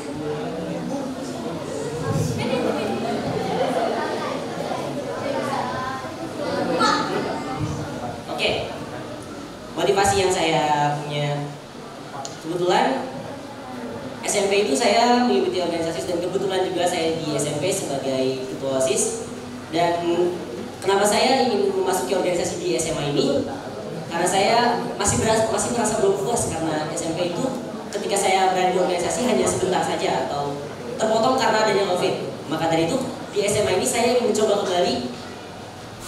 [SPEAKER 4] Oke. Motivasi yang saya punya, kebetulan SMP itu saya mengikuti organisasi dan kebetulan juga saya di SMP sebagai ketua OSIS. Dan kenapa saya ingin memasuki organisasi di SMA ini? Karena saya masih merasa belum puas karena SMP itu ketika saya berada di organisasi hanya sebentar saja atau terpotong karena adanya COVID. Maka dari itu di SMA ini saya ingin mencoba kembali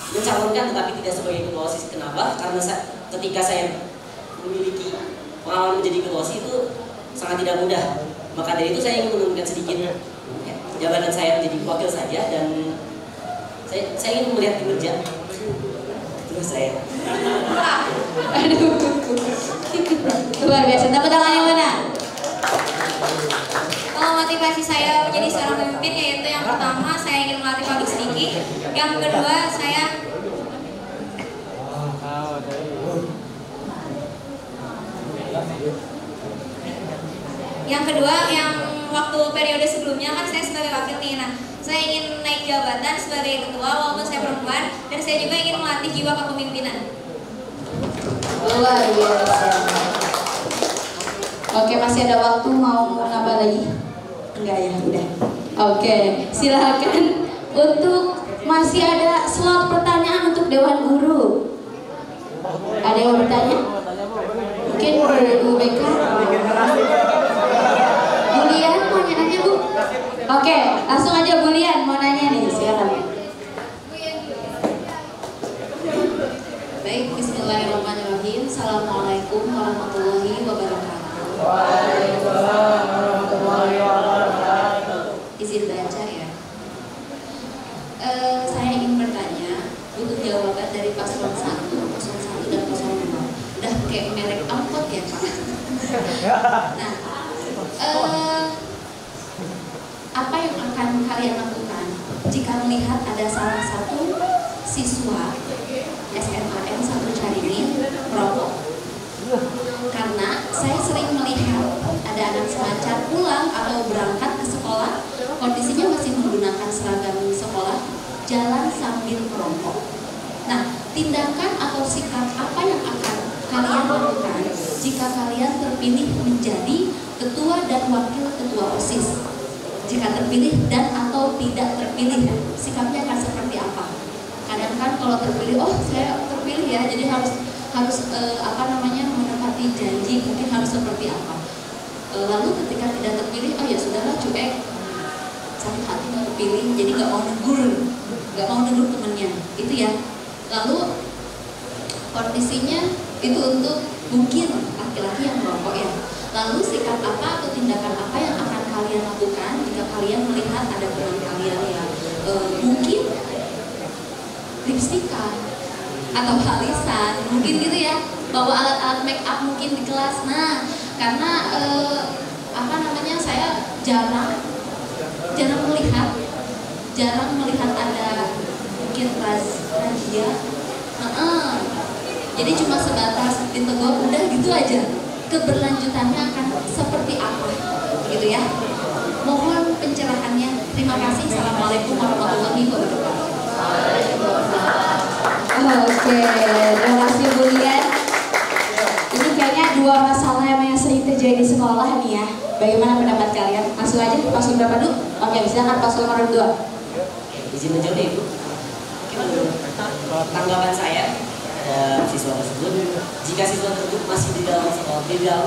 [SPEAKER 4] mencalonkan tetapi tidak sebagai ketua OSIS. Kenapa? Karena ketika saya memiliki pengalaman menjadi ketua OSIS itu sangat tidak mudah. Maka dari itu saya ingin menurunkan sedikit jabatan saya menjadi wakil saja dan saya ingin melihat kinerja. Terus saya.
[SPEAKER 1] Aduh, luar biasa. Tepuk tangan yang mana?
[SPEAKER 6] kalau motivasi saya menjadi seorang pemimpin yaitu yang pertama saya ingin melatih public speaking, yang kedua yang waktu periode sebelumnya kan saya sebagai wakil nih, nah saya ingin naik jabatan sebagai ketua walaupun saya perempuan, dan saya juga ingin melatih jiwa kepemimpinan.
[SPEAKER 1] Luar biasa. Oke, masih ada waktu, mau nambah lagi? Enggak ya, udah. Oke, silakan. Untuk masih ada slot pertanyaan untuk Dewan Guru. Ada yang mau bertanya? Mungkin Bu BK. Bu Lian mau nanya Bu? Oke, langsung aja Bu Lian mau nanya nih, silakan. Baik, bismillahirrahmanirrahim. Assalamualaikum warahmatullahi wabarakatuh.
[SPEAKER 9] Waalaikumsalam warahmatullahi wabarakatuh.
[SPEAKER 1] Izin baca ya. Saya ingin bertanya untuk jawaban dari paslon 1, 01 dan 02. Udah kayak merek angkot ya Pak. Nah, apa yang akan kalian lakukan jika melihat ada salah satu siswa SMAN 1 Caringin merokok? Karena saya sering melihat ada anak selancar pulang atau berangkat ke sekolah, kondisinya masih menggunakan seragam sekolah, jalan sambil merokok. Nah, tindakan atau sikap apa yang akan kalian lakukan jika kalian terpilih menjadi ketua dan wakil ketua OSIS? Jika terpilih dan atau tidak terpilih, sikapnya akan seperti apa? Kadang kan kalau terpilih, oh saya terpilih ya, jadi harus menepati janji, mungkin harus seperti apa. Lalu ketika tidak terpilih, oh ya sudahlah cuek, sakit hati nggak terpilih, jadi nggak mau negur temennya, itu ya. Lalu kondisinya itu untuk mungkin laki-laki yang merokok ya. Lalu sikap apa atau tindakan apa yang akan kalian lakukan jika kalian melihat ada teman kalian yang mungkin lipstikan atau alisan, mungkin gitu ya, bawa alat-alat make up mungkin di kelas. Nah, karena saya jarang melihat ada mungkin razia. Jadi cuma sebatas ditegur udah gitu aja. Keberlanjutannya akan seperti apa, gitu ya. Mohon pencerahannya. Terima kasih. Assalamualaikum warahmatullahi wabarakatuh. Oke, terima kasih Bu Lian. Ini kayaknya dua masalah yang sering terjadi di sekolah nih ya. Bagaimana pendapat kalian? Langsung aja, paslon berapa dulu? Oke, silakan paslon nomor 2.
[SPEAKER 4] Izin menjawab Ibu. Tanggapan saya siswa tersebut, jika siswa tersebut masih di dalam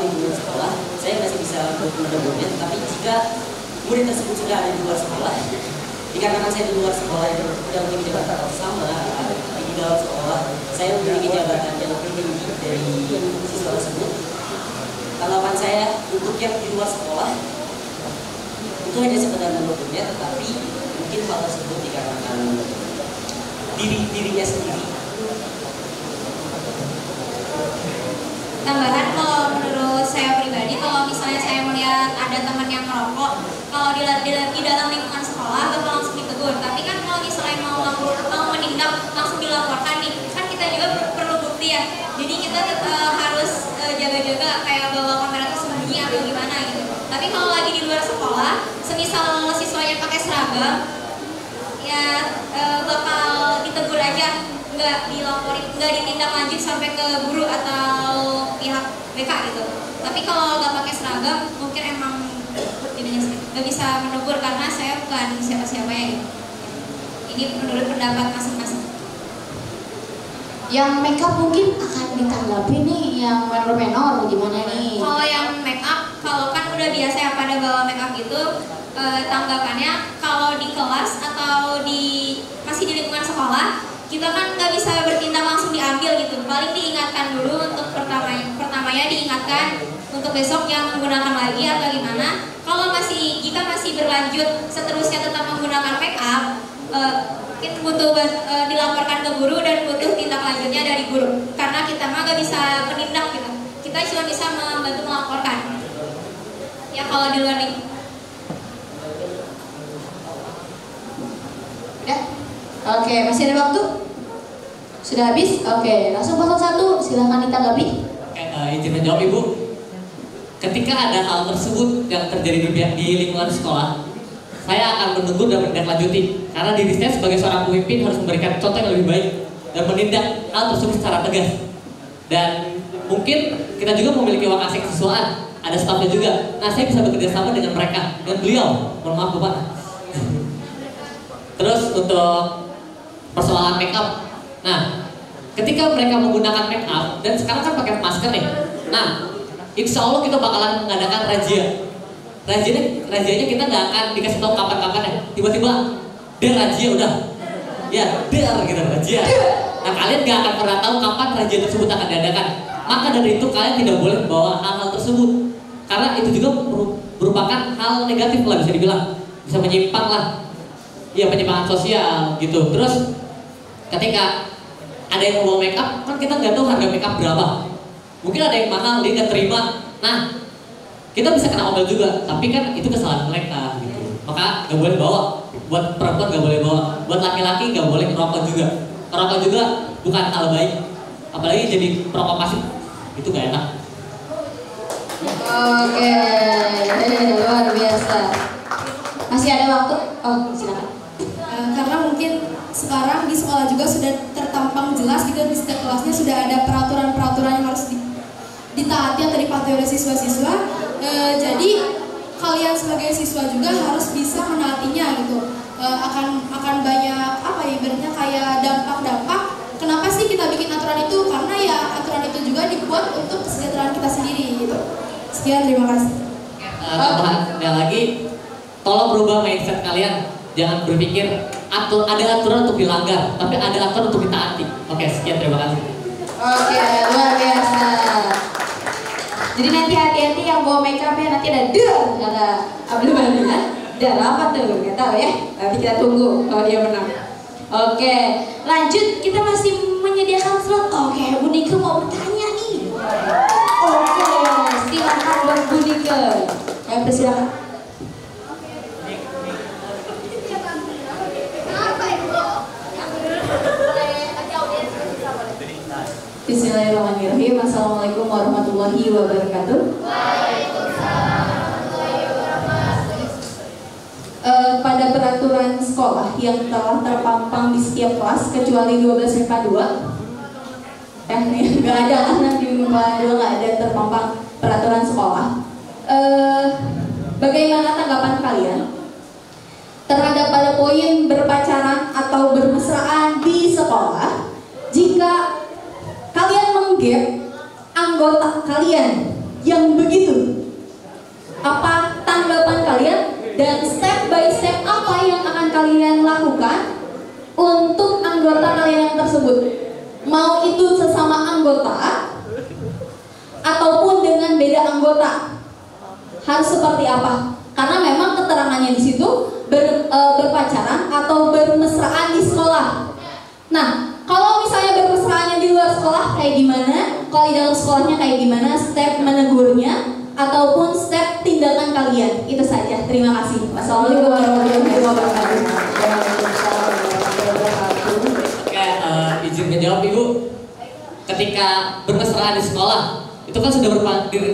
[SPEAKER 4] lingkungan sekolah, saya masih bisa menegurnya. Tapi jika murid tersebut sudah ada di luar sekolah, dikarenakan saya di luar sekolah itu sudah memiliki jabatan sama, di dalam sekolah saya memiliki jabatan yang lebih tinggi dari siswa tersebut. Tanggapan saya untuk yang di luar sekolah itu hanya sekedar menegurnya, tetapi mungkin hal tersebut dikarenakan dirinya sendiri.
[SPEAKER 6] Tambahan, kalau menurut saya pribadi, kalau misalnya saya melihat ada teman yang merokok, kalau di dalam lingkungan sekolah itu langsung ditegur. Tapi kan kalau misalnya mau menindak langsung dilaporkan nih, kan kita juga perlu bukti ya. Jadi kita harus jaga-jaga kayak bawa kamera tersembunyi atau gimana gitu. Tapi kalau lagi di luar sekolah, semisal siswanya pakai seragam, ya bakal ditegur aja, nggak dilaporin, nggak ditindak lanjut sampai ke guru atau pihak BK gitu. Tapi kalau nggak pakai seragam, mungkin emang nggak bisa menegur karena saya bukan siapa-siapa ya. Ini menurut pendapat masing-masing.
[SPEAKER 1] Yang makeup mungkin akan ditanggapi nih, yang menor gimana nih?
[SPEAKER 6] Kalau yang makeup, kalau kan udah biasa ya pada bawa makeup gitu, tanggapannya kalau di kelas atau masih di lingkungan sekolah, kita kan nggak bisa bertindak langsung diambil gitu. Paling diingatkan dulu untuk pertamanya diingatkan untuk besok jangan menggunakan lagi atau gimana. Kalau jika masih berlanjut seterusnya tetap menggunakan make up, mungkin butuh dilaporkan ke guru dan butuh tindak lanjutnya dari guru. Karena kita mah nggak bisa menindak gitu. Kita cuma bisa membantu melaporkan. Ya kalau di luar nih.
[SPEAKER 1] Oke, masih ada waktu? Sudah habis? Oke, langsung paslon 1, silahkan ditanggapi.
[SPEAKER 2] Oke, izin menjawab Ibu. Ketika ada hal tersebut yang terjadi di lingkungan sekolah, saya akan menegur dan menindaklanjuti. Karena diri saya sebagai seorang pemimpin harus memberikan contoh yang lebih baik dan menindak hal tersebut secara tegas. Dan mungkin kita juga memiliki wakasek siswaan, ada stafnya juga. Nah, saya bisa bekerja sama dengan mereka, dengan beliau. Mohon maaf Bapak. Terus untuk persoalan make up. Nah, ketika mereka menggunakan make up dan sekarang kan pakai masker nih. Nah, insya Allah kita bakalan mengadakan razia. Razianya kita nggak akan dikasih tahu kapan-kapan ya. Tiba-tiba, razia udah. Ya, gitu razia. Nah, kalian nggak akan pernah tahu kapan razia tersebut akan diadakan. Maka dari itu kalian tidak boleh membawa hal-hal tersebut. Karena itu juga merupakan hal negatif lah, bisa dibilang. Bisa menyimpang lah. Ya, penyimpangan sosial gitu. Terus ketika ada yang mau bawa make up, kan kita nggak tahu harga make up berapa. Mungkin ada yang mahal, dia nggak terima. Nah, kita bisa kena omel juga, tapi kan itu kesalahan mereka gitu. Maka nggak boleh bawa. Buat perempuan nggak boleh bawa. Buat laki-laki nggak boleh ngerokok juga. Ngerokok juga bukan hal baik. Apalagi jadi perokok pasif, itu nggak enak.
[SPEAKER 1] Oke, luar biasa. Masih ada waktu? Oh, silakan.
[SPEAKER 3] Karena mungkin sekarang di sekolah juga sudah tertampang jelas gitu, di setiap kelasnya sudah ada peraturan-peraturan yang harus ditaati atau dipatuhi oleh siswa-siswa. Jadi kalian sebagai siswa juga harus bisa menaatinya gitu. Akan banyak apa ya, ibaratnya kayak dampak-dampak. Kenapa sih kita bikin aturan itu? Karena ya aturan itu juga dibuat untuk kesejahteraan kita sendiri gitu. Sekian, terima kasih.
[SPEAKER 2] Tambahan lagi, tolong berubah mindset kalian. Jangan berpikir ada aturan untuk dilanggar, tapi ada aturan untuk ditaati. Oke, sekian, terima kasih.
[SPEAKER 1] Oke, luar biasa. Jadi nanti hati-hati yang bawa make up ya, nanti ada Abdul Bani kan? Apa tuh? Nggak tahu ya. Nanti kita tunggu kalau dia menang. Oke, lanjut, kita masih menyediakan slot. Oke, Bu Nike mau bertanya nih. Oke, silakan buat Bu Nike. Ayo persilakan. Bismillahirrahmanirrahim. Assalamualaikum warahmatullahi wabarakatuh. Pada peraturan sekolah yang telah terpampang di setiap kelas kecuali 12 MIPA 2, nggak ada anak di MIPA 2 nggak ada terpampang peraturan sekolah. Bagaimana tanggapan kalian terhadap pada poin berpacaran atau bermesraan di sekolah jika kalian menggap anggota kalian yang begitu? Apa tanggapan kalian dan step by step apa yang akan kalian lakukan untuk anggota kalian yang tersebut? Mau itu sesama anggota ataupun dengan beda anggota, harus seperti apa? Karena memang keterangannya di situ berpacaran atau bermesraan di sekolah. Nah, kalau misalnya bermesraannya di luar sekolah kayak gimana? Kalau di dalam sekolahnya kayak gimana? Step menegurnya ataupun step tindakan kalian? Itu saja. Terima kasih. Wassalamualaikum warahmatullahi wabarakatuh.
[SPEAKER 2] Oke, izin menjawab Ibu. Ketika bermesraan di sekolah, itu kan sudah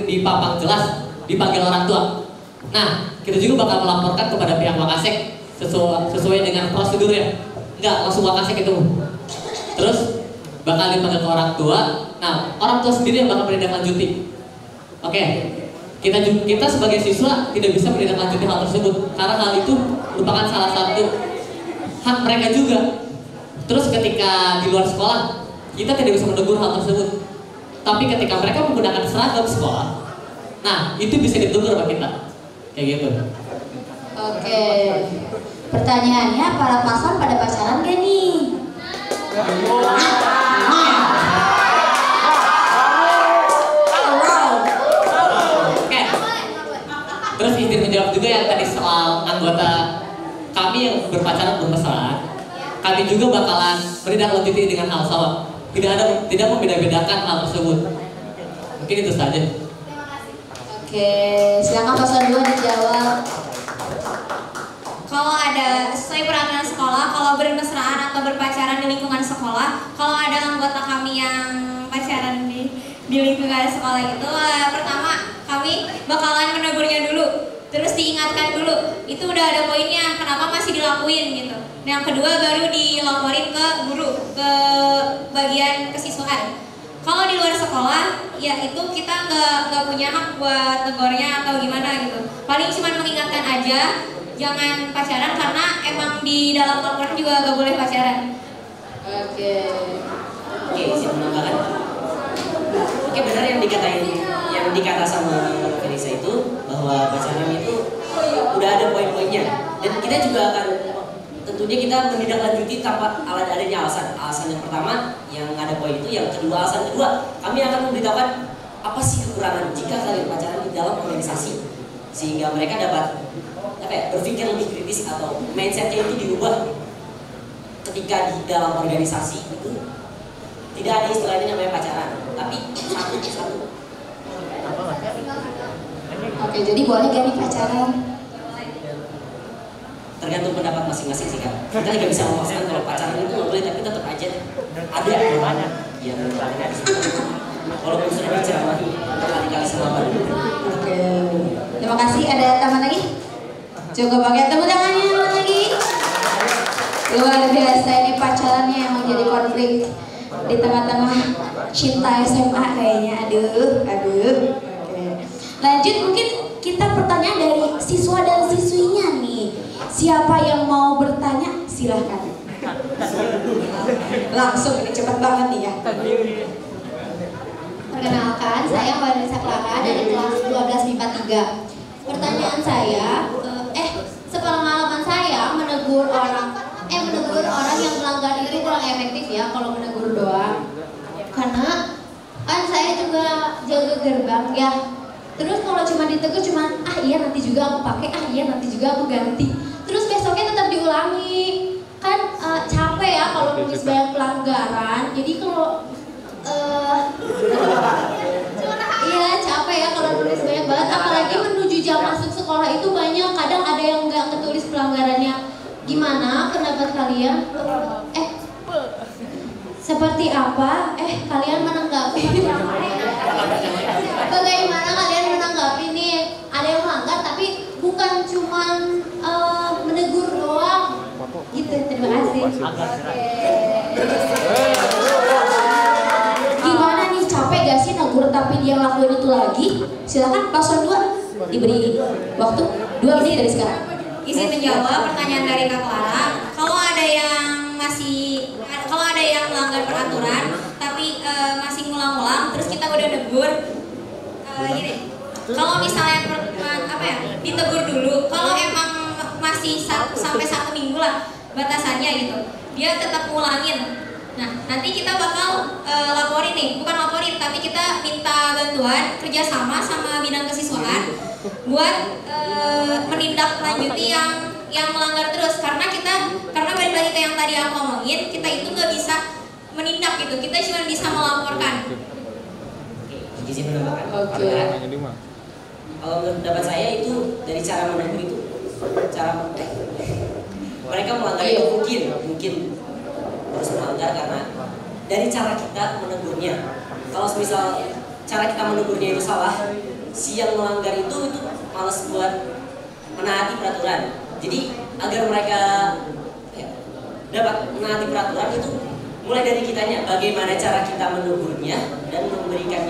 [SPEAKER 2] dipampang jelas, dipanggil orang tua. Nah, kita juga bakal melaporkan kepada pihak Wakasek sesuai dengan prosedurnya. Enggak, langsung Wakasek itu. Terus bakal dipanggil ke orang tua. Nah, orang tua sendiri yang bakal menindaklanjuti. Oke, kita sebagai siswa tidak bisa menindaklanjuti hal tersebut karena hal itu merupakan salah satu hak mereka juga. Terus ketika di luar sekolah, kita tidak bisa menegur hal tersebut. Tapi ketika mereka menggunakan seragam sekolah, nah itu bisa ditegur sama kita. Kayak gitu.
[SPEAKER 1] Oke. Pertanyaannya, para pasangan pada pacaran gak nih?
[SPEAKER 2] Oke. Terus izin menjawab juga yang tadi soal anggota kami yang berpacaran bermesraan. Kami juga bakalan menindaklanjuti dengan hal sama. Tidak membeda-bedakan hal tersebut. Mungkin itu saja.
[SPEAKER 1] Oke, silakan pasangan 2 dijawab.
[SPEAKER 6] kalau ada sesuai peraturan sekolah, kalau bermesraan atau berpacaran di lingkungan sekolah, kalau ada anggota kami yang pacaran di lingkungan sekolah itu, pertama kami bakalan menegurnya dulu, terus diingatkan dulu. Itu udah ada poinnya, kenapa masih dilakuin gitu. Yang kedua baru dilaporin ke guru, ke bagian kesiswaan. Kalau di luar sekolah, ya itu kita nggak punya hak buat negornya atau gimana gitu. Paling cuma mengingatkan aja, jangan pacaran karena emang di dalam laporan juga nggak boleh pacaran.
[SPEAKER 4] Oke, saya menambahkan. Oke, benar yang dikata sama Felisa itu bahwa pacaran itu udah ada poin-poinnya, dan kita juga akan tentunya kita menindaklanjuti tanpa adanya alasan. Alasan yang pertama yang ada poin itu, yang kedua alasan kedua kami akan memberitahukan apa sih kekurangan jika kalian pacaran di dalam organisasi, sehingga mereka dapat berpikir lebih kritis atau mindsetnya itu diubah ketika di dalam organisasi itu tidak ada istilahnya namanya pacaran, tapi satu.
[SPEAKER 1] Oke, jadi boleh gak nih pacaran?
[SPEAKER 4] Tergantung pendapat masing-masing sih kan. Kita nggak bisa memaksakan kalau pacaran itu nggak boleh, tapi tetap aja ada yang walaupun sudah diceramahi berkali-kali sama baru.
[SPEAKER 1] Oke, terima kasih. Ada tambahan lagi? Coba pakai tepuk tangannya lagi. Luar biasa ini pacarannya yang menjadi konflik di tengah-tengah cinta SMA kayaknya. Aduh. Oke. Lanjut, mungkin kita pertanyaan dari siswa dan siswinya nih. Siapa yang mau bertanya? Silahkan. Langsung, ini cepat banget nih ya.
[SPEAKER 10] Perkenalkan, saya Vanessa Clara dari kelas 12 MIPA 3. Pertanyaan saya, sepengalaman saya menegur orang yang melanggar itu kurang efektif ya kalau menegur doang. Karena kan saya juga jaga gerbang ya. Terus kalau cuma ditegur iya nanti juga aku pakai, iya nanti juga aku ganti. Terus besoknya tetap diulangi. Kan capek ya kalau nulis banyak pelanggaran. Jadi kalau iya capek ya kalau nulis banyak banget, apalagi menuju jam masuk sekolah itu banyak, kadang ada yang nggak ketulis pelanggarannya. Gimana pendapat kalian? Seperti apa? Kalian menanggapi? Bagaimana kalian menanggapi nih? Ada yang melanggar tapi bukan cuman menegur doang. Gitu, terima kasih.
[SPEAKER 1] Gimana nih, capek gak sih negur tapi dia lakuin itu lagi? Silakan paslon 2 diberi waktu 2 menit dari sekarang.
[SPEAKER 6] Izin menjawab pertanyaan dari Kak Clara. Kalau ada yang melanggar peraturan tapi masih ngulang-ulang, terus kita udah negur, gini. Kalau misalnya ditegur dulu. Kalau emang masih sampai 1 minggu lah batasannya gitu, dia tetap ngulangin. Nah, nanti kita bakal laporin nih, bukan laporin, tapi kita minta bantuan kerjasama sama bidang kesiswaan buat menindaklanjuti yang melanggar terus. Karena balik lagi ke yang tadi aku ngomongin, kita itu nggak bisa menindak gitu, kita cuma bisa melaporkan.
[SPEAKER 4] Izin menambahkan. Kalau menurut pendapat saya itu dari cara menegur itu, mereka melanggar itu mungkin harus melanggar karena dari cara kita menegurnya. Kalau misal cara kita menegurnya itu salah, si yang melanggar itu malas buat menaati peraturan. Jadi agar mereka dapat menaati peraturan itu mulai dari kitanya, bagaimana cara kita menegurnya dan memberikan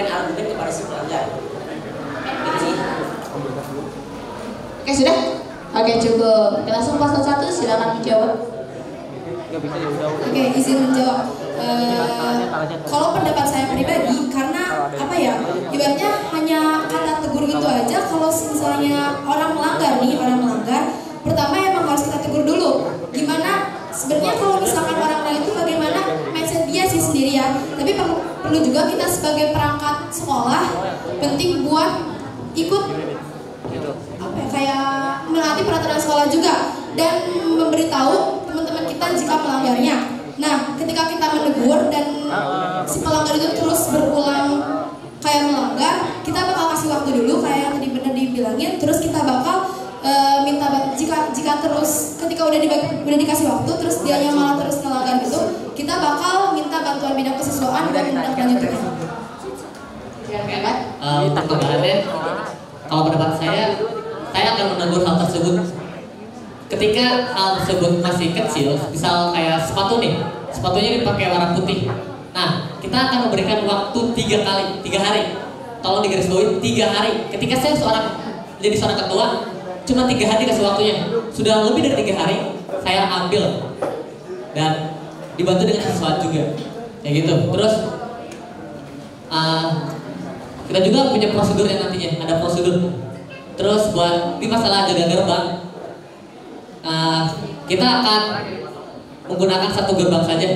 [SPEAKER 4] argumen kepada si pelanggar. Gitu sih.
[SPEAKER 1] Oke, sudah? Oke, cukup. Oke, langsung paslon 1 silakan dijawab.
[SPEAKER 3] Oke, izin menjawab. Kalau pendapat saya pribadi, karena ibaratnya hanya kata tegur itu aja. Kalau misalnya orang melanggar, pertama emang harus kita tegur dulu. Gimana sebenarnya kalau misalkan orang lain itu bagaimana mindset dia sih sendiri ya. Tapi perlu juga kita sebagai perangkat sekolah penting buat ikut menaati peraturan sekolah juga dan memberitahu teman-teman kita jika melanggarnya. Nah, ketika kita menegur dan si pelanggar itu terus berulang kayak melanggar, kita bakal kasih waktu dulu kayak yang tadi benar dibilangin. Terus kita bakal minta jika terus ketika udah dikasih waktu terus dianya malah terus ngelanggar gitu, kita bakal minta bantuan bidang kesiswaan dan menindaklanjutinya.
[SPEAKER 2] Pertanyaannya, kalau pendapat saya akan menegur hal tersebut ketika hal tersebut masih kecil. Misal kayak sepatu nih, sepatunya dipakai warna putih. Nah, kita akan memberikan waktu 3 hari. Tolong digarisbawahi 3 hari. Ketika saya jadi seorang ketua, cuma 3 hari kasih waktunya. Sudah lebih dari 3 hari, saya ambil dan dibantu dengan sesuatu juga, kayak gitu. Terus kita juga punya prosedurnya nantinya, ada prosedur. Terus buat di masalah jaga gerbang, kita akan menggunakan 1 gerbang saja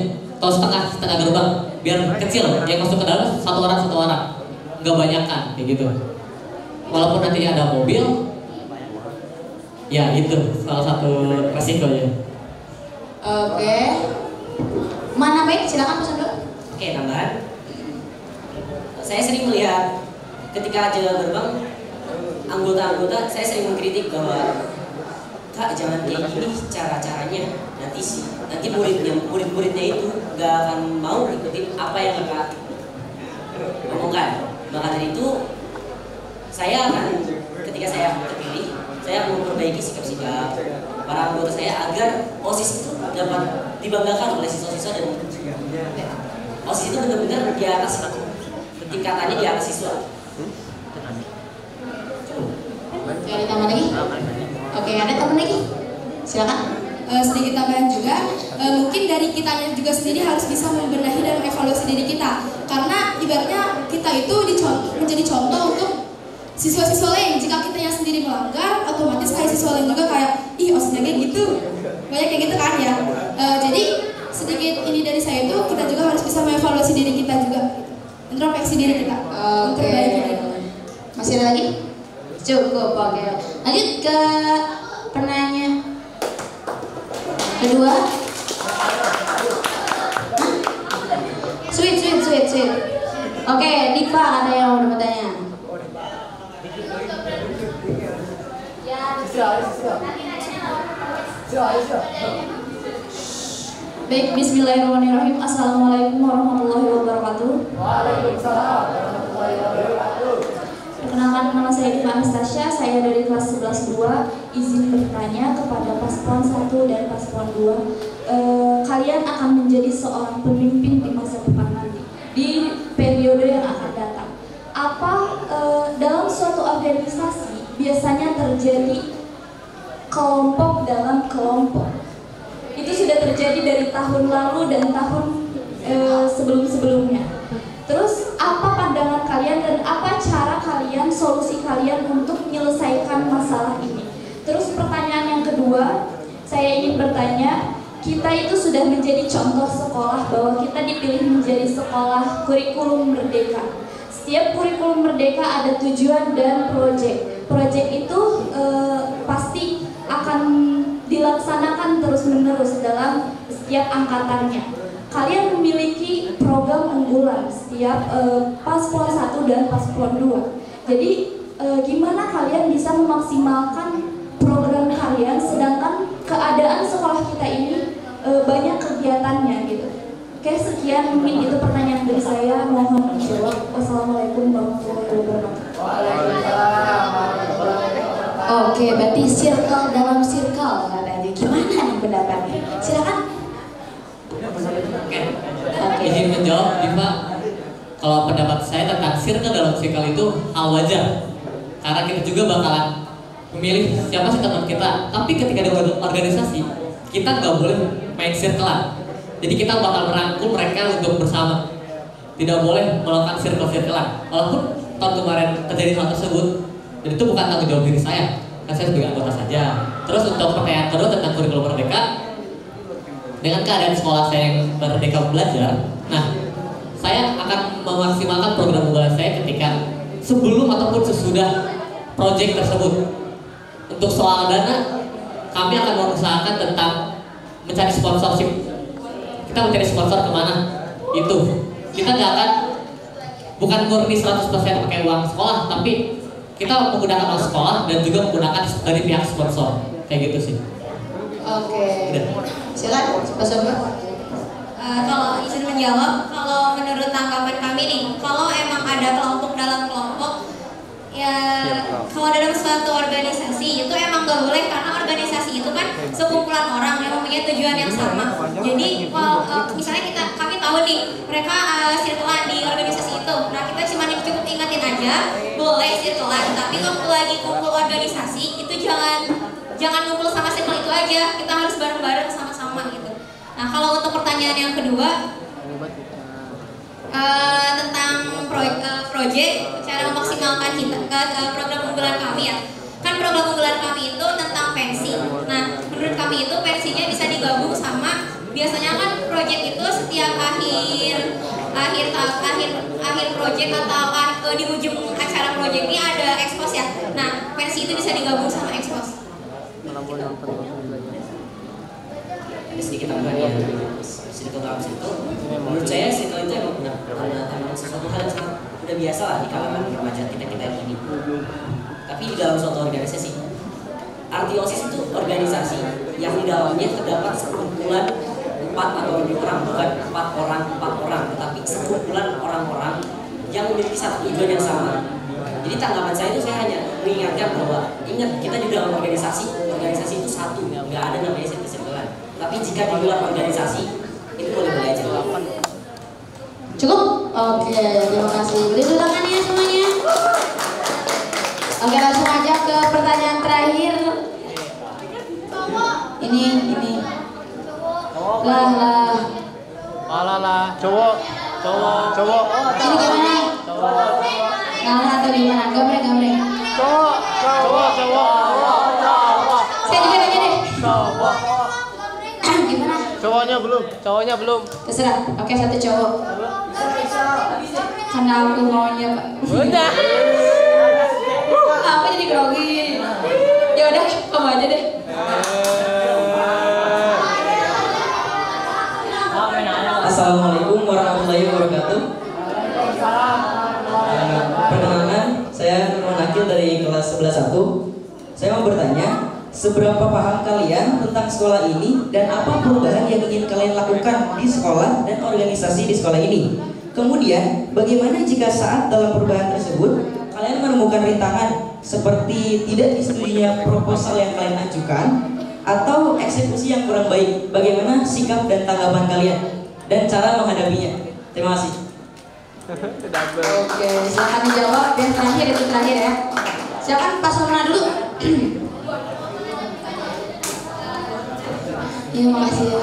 [SPEAKER 2] atau setengah gerbang biar kecil, yang masuk ke dalam 1 orang, nggak banyakan kayak gitu. Walaupun nantinya ada mobil, ya itu salah satu resikonya.
[SPEAKER 1] Oke. Mana baik? Silakan pesan dulu.
[SPEAKER 4] Oke, tambahan. Saya sering melihat ketika jaga gerbang, anggota-anggota saya sering mengkritik bahwa Kak, jangan kayak gini caranya. Nanti murid-muridnya itu gak akan mau ikutin apa yang Kakak omongkan. Maka dari itu saya akan, ketika saya terpilih, saya akan memperbaiki sikap-sikap para anggota saya agar OSIS itu dapat dibanggakan oleh siswa-siswa dan OSIS itu benar-benar di atas tingkatannya, di atas siswa.
[SPEAKER 1] Oke, ada tambah lagi? Oke, ada tambah lagi? Silakan.
[SPEAKER 3] Sedikit tambahan juga, mungkin dari kitanya juga sendiri harus bisa membenahi dan mengevaluasi diri kita, karena ibaratnya kita itu menjadi contoh untuk siswa-siswa lain. Jika kitanya sendiri melanggar, otomatis kayak siswa lain juga kayak, ih OSISnya kayak gitu, banyak kayak gitu kan ya. Jadi sedikit ini dari saya itu, kita juga harus bisa mengevaluasi diri kita juga, introspeksi diri kita, memperbaiki diri.
[SPEAKER 1] Masih ada lagi? Cukup, oke. Lanjut ke penanya kedua. Sweet. Oke, Diva ada yang mau bertanya. Baik, bismillahirrahmanirrahim. Assalamualaikum warahmatullahi wabarakatuh.
[SPEAKER 9] Waalaikumsalam warahmatullahi wabarakatuh.
[SPEAKER 1] Perkenalkan, nama saya Diva Anastasia, saya dari kelas 11-2. Izin bertanya kepada Paslon 1 dan Paslon 2. Kalian akan menjadi seorang pemimpin di masa depan nanti, di periode yang akan datang. Apa dalam suatu organisasi biasanya terjadi kelompok dalam kelompok? Itu sudah terjadi dari tahun lalu dan tahun sebelum-sebelumnya. Terus apa pandangan kalian dan apa cara kalian, solusi kalian untuk menyelesaikan masalah ini? Terus pertanyaan yang kedua, saya ingin bertanya, kita itu sudah menjadi contoh sekolah bahwa kita dipilih menjadi sekolah kurikulum merdeka. Setiap kurikulum merdeka ada tujuan dan proyek. Proyek itu pasti akan dilaksanakan terus-menerus dalam setiap angkatannya. Kalian memiliki program unggulan setiap Paslon 1 dan Paslon 2. Jadi gimana kalian bisa memaksimalkan program kalian sedangkan keadaan sekolah kita ini banyak kegiatannya gitu. Oke, sekian mungkin itu pertanyaan dari saya, mohon dijawab. Wassalamualaikum warahmatullahi wabarakatuh.
[SPEAKER 9] Waalaikumsalam warahmatullahi wabarakatuh.
[SPEAKER 1] Oke, berarti circle dalam circle katanya. Gimana nih pendapatnya? Silakan.
[SPEAKER 2] Oke. Izin menjawab, Diva. Kalau pendapat saya tentang circle dalam circle itu hal wajar, karena kita juga bakalan memilih siapa sih teman kita. Tapi ketika di organisasi, kita nggak boleh main circle-an. Jadi kita bakal merangkul mereka untuk bersama. Tidak boleh melakukan circle-circlean. Walaupun tahun kemarin terjadi hal tersebut, dan itu bukan tanggung jawab diri saya, kan saya sebagai anggota saja. Terus untuk pertanyaan kedua tentang kurikulum merdeka, dengan keadaan sekolah saya yang merdeka belajar, nah saya akan memaksimalkan program unggulan saya ketika sebelum ataupun sesudah proyek tersebut. Untuk soal dana, kami akan mengusahakan tentang mencari sponsorship. kita mencari sponsor kemana? Itu kita nggak akan, bukan murni 100% pakai uang sekolah, tapi kita menggunakan uang sekolah dan juga menggunakan dari pihak sponsor, kayak gitu sih.
[SPEAKER 7] Oke. Silakan, sponsor.
[SPEAKER 6] Kalau izin menjawab, kalau menurut tanggapan kami nih, kalau emang ada kelompok dalam kelompok, ya kalau dalam suatu organisasi itu emang gak boleh, karena organisasi itu kan sekumpulan orang yang mempunyai tujuan yang sama. Jadi kalau misalnya kami tahu nih mereka sirkelan di organisasi itu, nah kita cuma cukup ingatin aja boleh sirkelan, tapi kalau lagi kumpul organisasi itu jangan ngumpul sama circle itu aja, kita harus bareng-bareng sama-sama gitu. Nah kalau untuk pertanyaan yang kedua tentang proyek cara memaksimalkan program unggulan kami ya, kan program unggulan kami itu tentang pensi. Nah menurut kami itu pensinya bisa digabung sama, biasanya kan proyek itu setiap akhir proyek atau di ujung acara proyek ini ada ekspos ya. Nah pensi itu bisa digabung sama ekspos.
[SPEAKER 4] Ada sedikit tambahan ya, circle dalam situ. Menurut saya circle itu emang punya sesuatu hal yang sangat udah biasa lah di kalangan remaja kita ini. Tapi di dalam suatu organisasi, arti OSIS itu organisasi yang di dalamnya terdapat sekumpulan 4 atau lebih orang, bukan 4 orang, tetapi sekumpulan orang-orang yang memiliki satu tujuan yang sama. Jadi tanggapan saya itu, saya hanya mengingatkan bahwa ingat kita di dalam organisasi itu satu, nggak ada namanya circle-circlean. Tapi jika di luar organisasi itu boleh-boleh aja.
[SPEAKER 1] Cukup? Oke, terima kasih. Beri tepuk tangan ya semuanya. Oke, langsung aja ke pertanyaan terakhir. Ini.
[SPEAKER 9] Lah. Cowok.
[SPEAKER 1] Ini gimana? Ngalah atau gimana? Gambreng.
[SPEAKER 9] Cowok.
[SPEAKER 1] Saya juga nanya deh.
[SPEAKER 9] Cowok.
[SPEAKER 1] Gimana?
[SPEAKER 9] Cowoknya belum.
[SPEAKER 1] Terserah. Oke, satu cowok. Karena aku maunya, Pak.
[SPEAKER 9] Udah.
[SPEAKER 1] Aku jadi grogi. Ya udah, kamu aja deh.
[SPEAKER 5] Assalamualaikum warahmatullahi wabarakatuh. Perkenalkan, saya Nurman Akil dari kelas 11-1. Saya mau bertanya, seberapa paham kalian tentang sekolah ini dan apa perubahan yang ingin kalian lakukan di sekolah dan organisasi di sekolah ini? Kemudian, bagaimana jika saat dalam perubahan tersebut kalian menemukan rintangan seperti tidak disetujuinya proposal yang kalian ajukan atau eksekusi yang kurang baik? Bagaimana sikap dan tanggapan kalian dan cara menghadapinya? Terima kasih.
[SPEAKER 1] Oke, silakan dijawab. Yang terakhir itu terakhir ya. Silakan Pak Somna dulu. Iya, makasih ya.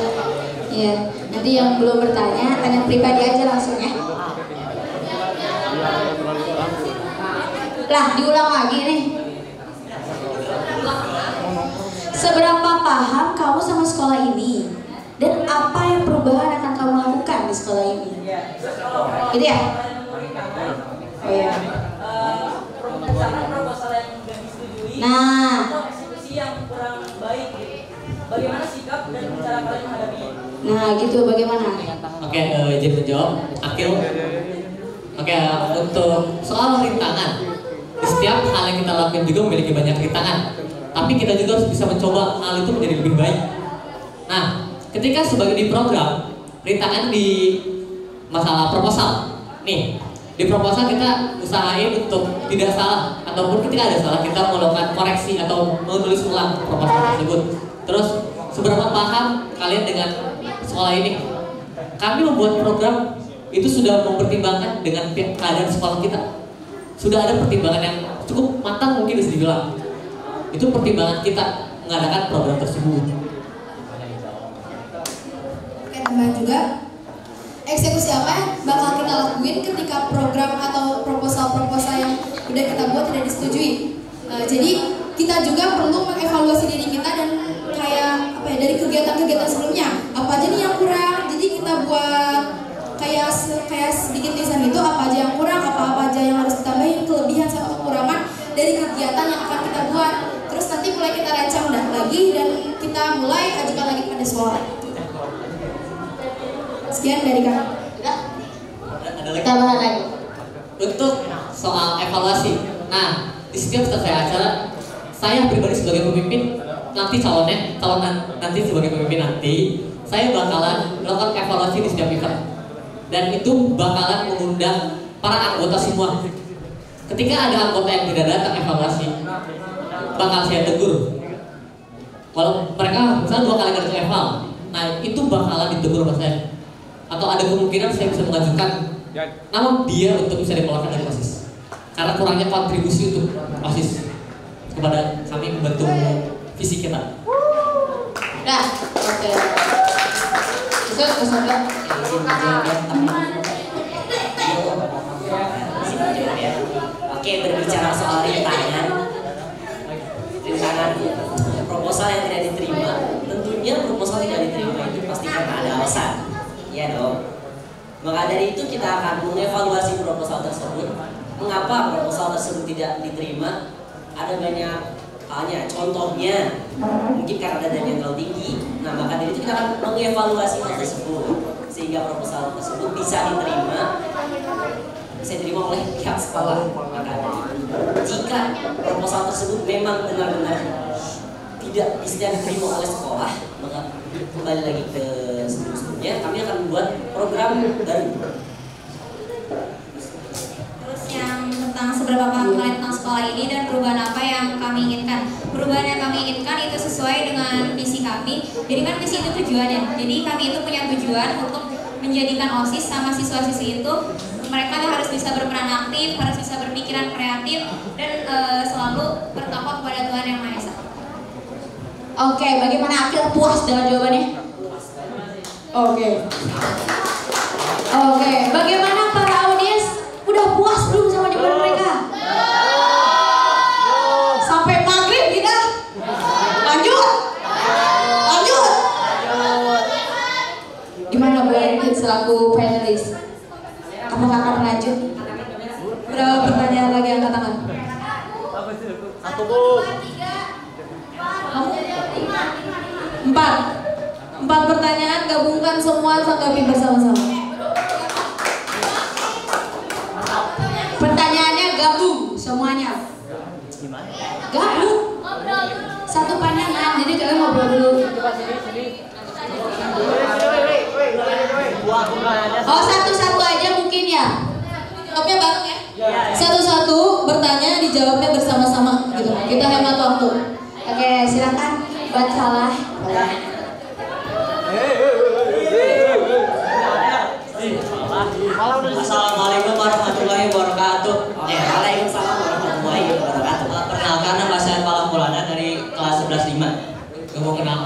[SPEAKER 1] Iya, nanti yang belum bertanya, tanya pribadi aja langsung ya. Lah, diulang lagi nih. Seberapa paham kamu sama sekolah ini? Dan apa yang perubahan akan kamu lakukan di sekolah ini? Gitu ya? Oh ya.
[SPEAKER 11] Proposal yang nggak disetujui,
[SPEAKER 1] nah,
[SPEAKER 11] atau eksekusi yang kurang baik, bagaimana sikap dan cara kalian menghadapinya?
[SPEAKER 1] Nah gitu, bagaimana?
[SPEAKER 2] Oke, izin menjawab. Akil. Oke, untuk soal rintangan, di setiap hal yang kita lakukan juga memiliki banyak rintangan. Tapi kita juga harus bisa mencoba hal itu menjadi lebih baik. Nah, ketika sebagai di program, rintangan di masalah proposal. Nih, di proposal kita usahain untuk tidak salah, ataupun ketika ada salah kita melakukan koreksi atau menulis ulang proposal tersebut. Terus, seberapa paham kalian dengan sekolah ini? Kami membuat program itu sudah mempertimbangkan dengan keadaan sekolah kita. Sudah ada pertimbangan yang cukup matang, mungkin bisa dibilang. Itu pertimbangan kita mengadakan program tersebut.
[SPEAKER 3] Oke, tambahan juga, eksekusi apa yang bakal kita lakuin ketika program atau proposal-proposal yang udah kita buat tidak disetujui. Jadi kita juga perlu mengevaluasi diri kita dan kayak apa ya, dari kegiatan-kegiatan sebelumnya apa aja nih yang kurang. Jadi kita buat kayak sedikit lisan gitu, apa aja yang kurang, apa aja yang harus kita tambahin, kelebihan sama kekurangan dari kegiatan yang akan kita buat. Terus nanti mulai kita rancang lagi dan kita mulai ajukan lagi pada sekolah. Sekian dari kami.
[SPEAKER 2] Ada lagi?
[SPEAKER 1] Tambahan lagi.
[SPEAKER 2] Untuk soal evaluasi. Nah, di setiap selesai acara, saya pribadi sebagai pemimpin nanti calon nanti sebagai pemimpin nanti, saya bakalan melakukan evaluasi di setiap event. Dan itu bakalan mengundang para anggota semua. Ketika ada anggota yang tidak datang evaluasi, bakal saya tegur. Walau mereka misalnya 2 kali nggak datang eval, nah itu bakalan ditegur sama saya. Atau ada kemungkinan saya bisa mengajukan nama dia untuk bisa dikeluarkan dari OSIS karena kurangnya kontribusi untuk OSIS kepada kami membantu visi kita.
[SPEAKER 1] Nah, oke. Bisa enggak?
[SPEAKER 4] Oke, berbicara soal rintangan proposal yang tidak diterima, tentunya proposal tidak diterima itu pasti karena ada alasan, ya dong. Maka dari itu kita akan mengevaluasi proposal tersebut. Mengapa proposal tersebut tidak diterima? Ada banyak halnya. Contohnya, mungkin karena dananya terlalu tinggi. Nah, maka dari itu kita akan mengevaluasi hal tersebut sehingga proposal tersebut bisa diterima oleh pihak sekolah. Maka dari itu, jika proposal tersebut memang benar-benar tidak bisa diterima oleh sekolah, maka kembali lagi ke sebelumnya, kami akan membuat program baru.
[SPEAKER 6] Terus yang tentang seberapa paham kalian tentang sekolah ini dan perubahan apa yang kami inginkan. Perubahan yang kami inginkan itu sesuai dengan visi kami. Jadi kan visi itu tujuannya. Jadi kami itu punya tujuan untuk menjadikan OSIS sama siswa-siswi itu mereka harus bisa berperan aktif, harus bisa berpikiran kreatif dan selalu bertakwa kepada Tuhan Yang Maha Esa.
[SPEAKER 1] Oke, bagaimana Akil puas dengan jawabannya? Oke. Bagaimana para audiens? Udah puas belum sama jawaban mereka? Sampai maghrib kita? Lanjut. Gimana Bu Erin selaku finalis? Apakah akan lanjut? Berapa pertanyaan lagi angkat tangan?
[SPEAKER 9] 1 Bu.
[SPEAKER 7] 4 pertanyaan, gabungkan semua tanggapi bersama-sama.
[SPEAKER 1] Pertanyaannya gabung semuanya. Gabung. Satu pandangan, jadi kalian ngobrol dulu. Oh, satu-satu aja mungkin ya. Jawabnya bareng ya.
[SPEAKER 7] Satu-satu bertanya, dijawabnya bersama-sama gitu. Kita hemat waktu.
[SPEAKER 1] Oke, silakan buat salah.
[SPEAKER 4] Assalamualaikum warahmatullahi wabarakatuh. Waalaikumsalam warahmatullahi wabarakatuh. Perkenalkan, nama saya Palang Maulana dari kelas 11-5.
[SPEAKER 2] Kamu kenal?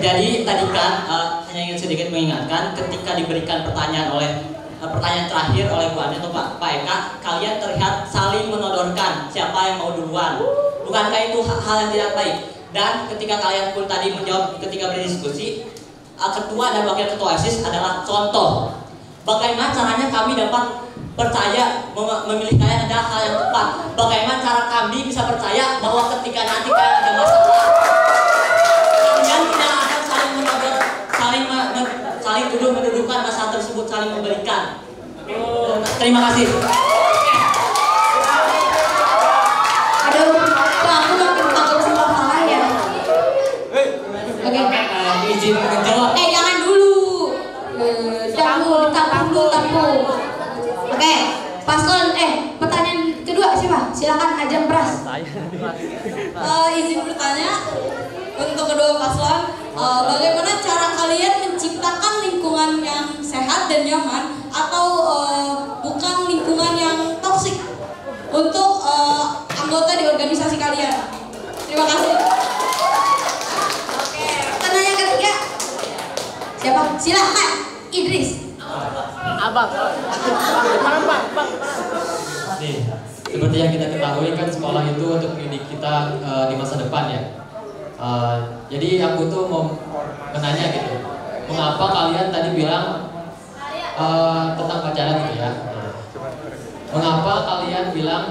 [SPEAKER 4] Jadi tadi kan hanya ingin sedikit mengingatkan, ketika diberikan pertanyaan terakhir oleh Bu Ani atau Pak Eka, kalian terlihat saling menodorkan siapa yang mau duluan. Bukankah itu hal yang tidak baik? Dan ketika kalian pun tadi menjawab ketika berdiskusi, ketua dan wakil ketua OSIS adalah contoh. Bagaimana caranya kami dapat percaya memilih kalian adalah hal yang tepat? Bagaimana cara kami bisa percaya bahwa ketika nanti kalian ada masalah, kalian tidak akan saling menodor, saling tuduh mendudukan masalah tersebut, saling memberikan. Terima kasih.
[SPEAKER 1] Aduh, kok aku makin takut sama salah ya. Oke,
[SPEAKER 2] izin menjawab.
[SPEAKER 1] jangan dulu. Tampung. Oke, paslon. Pertanyaan kedua siapa? Silakan Ajeng Pras.
[SPEAKER 3] Izin bertanya untuk kedua paslon, bagaimana cara kalian menciptakan lingkungan yang sehat dan nyaman atau bukan lingkungan yang toksik untuk anggota di organisasi kalian? Terima kasih.
[SPEAKER 1] Oke, pertanyaan ketiga. Siapa? Silakan Idris.
[SPEAKER 9] Abang.
[SPEAKER 2] Nih, seperti yang kita ketahui kan sekolah itu untuk mendidik kita di masa depan ya. Jadi aku tuh mau menanya gitu, mengapa kalian tadi bilang tentang pacaran gitu ya? Mengapa kalian bilang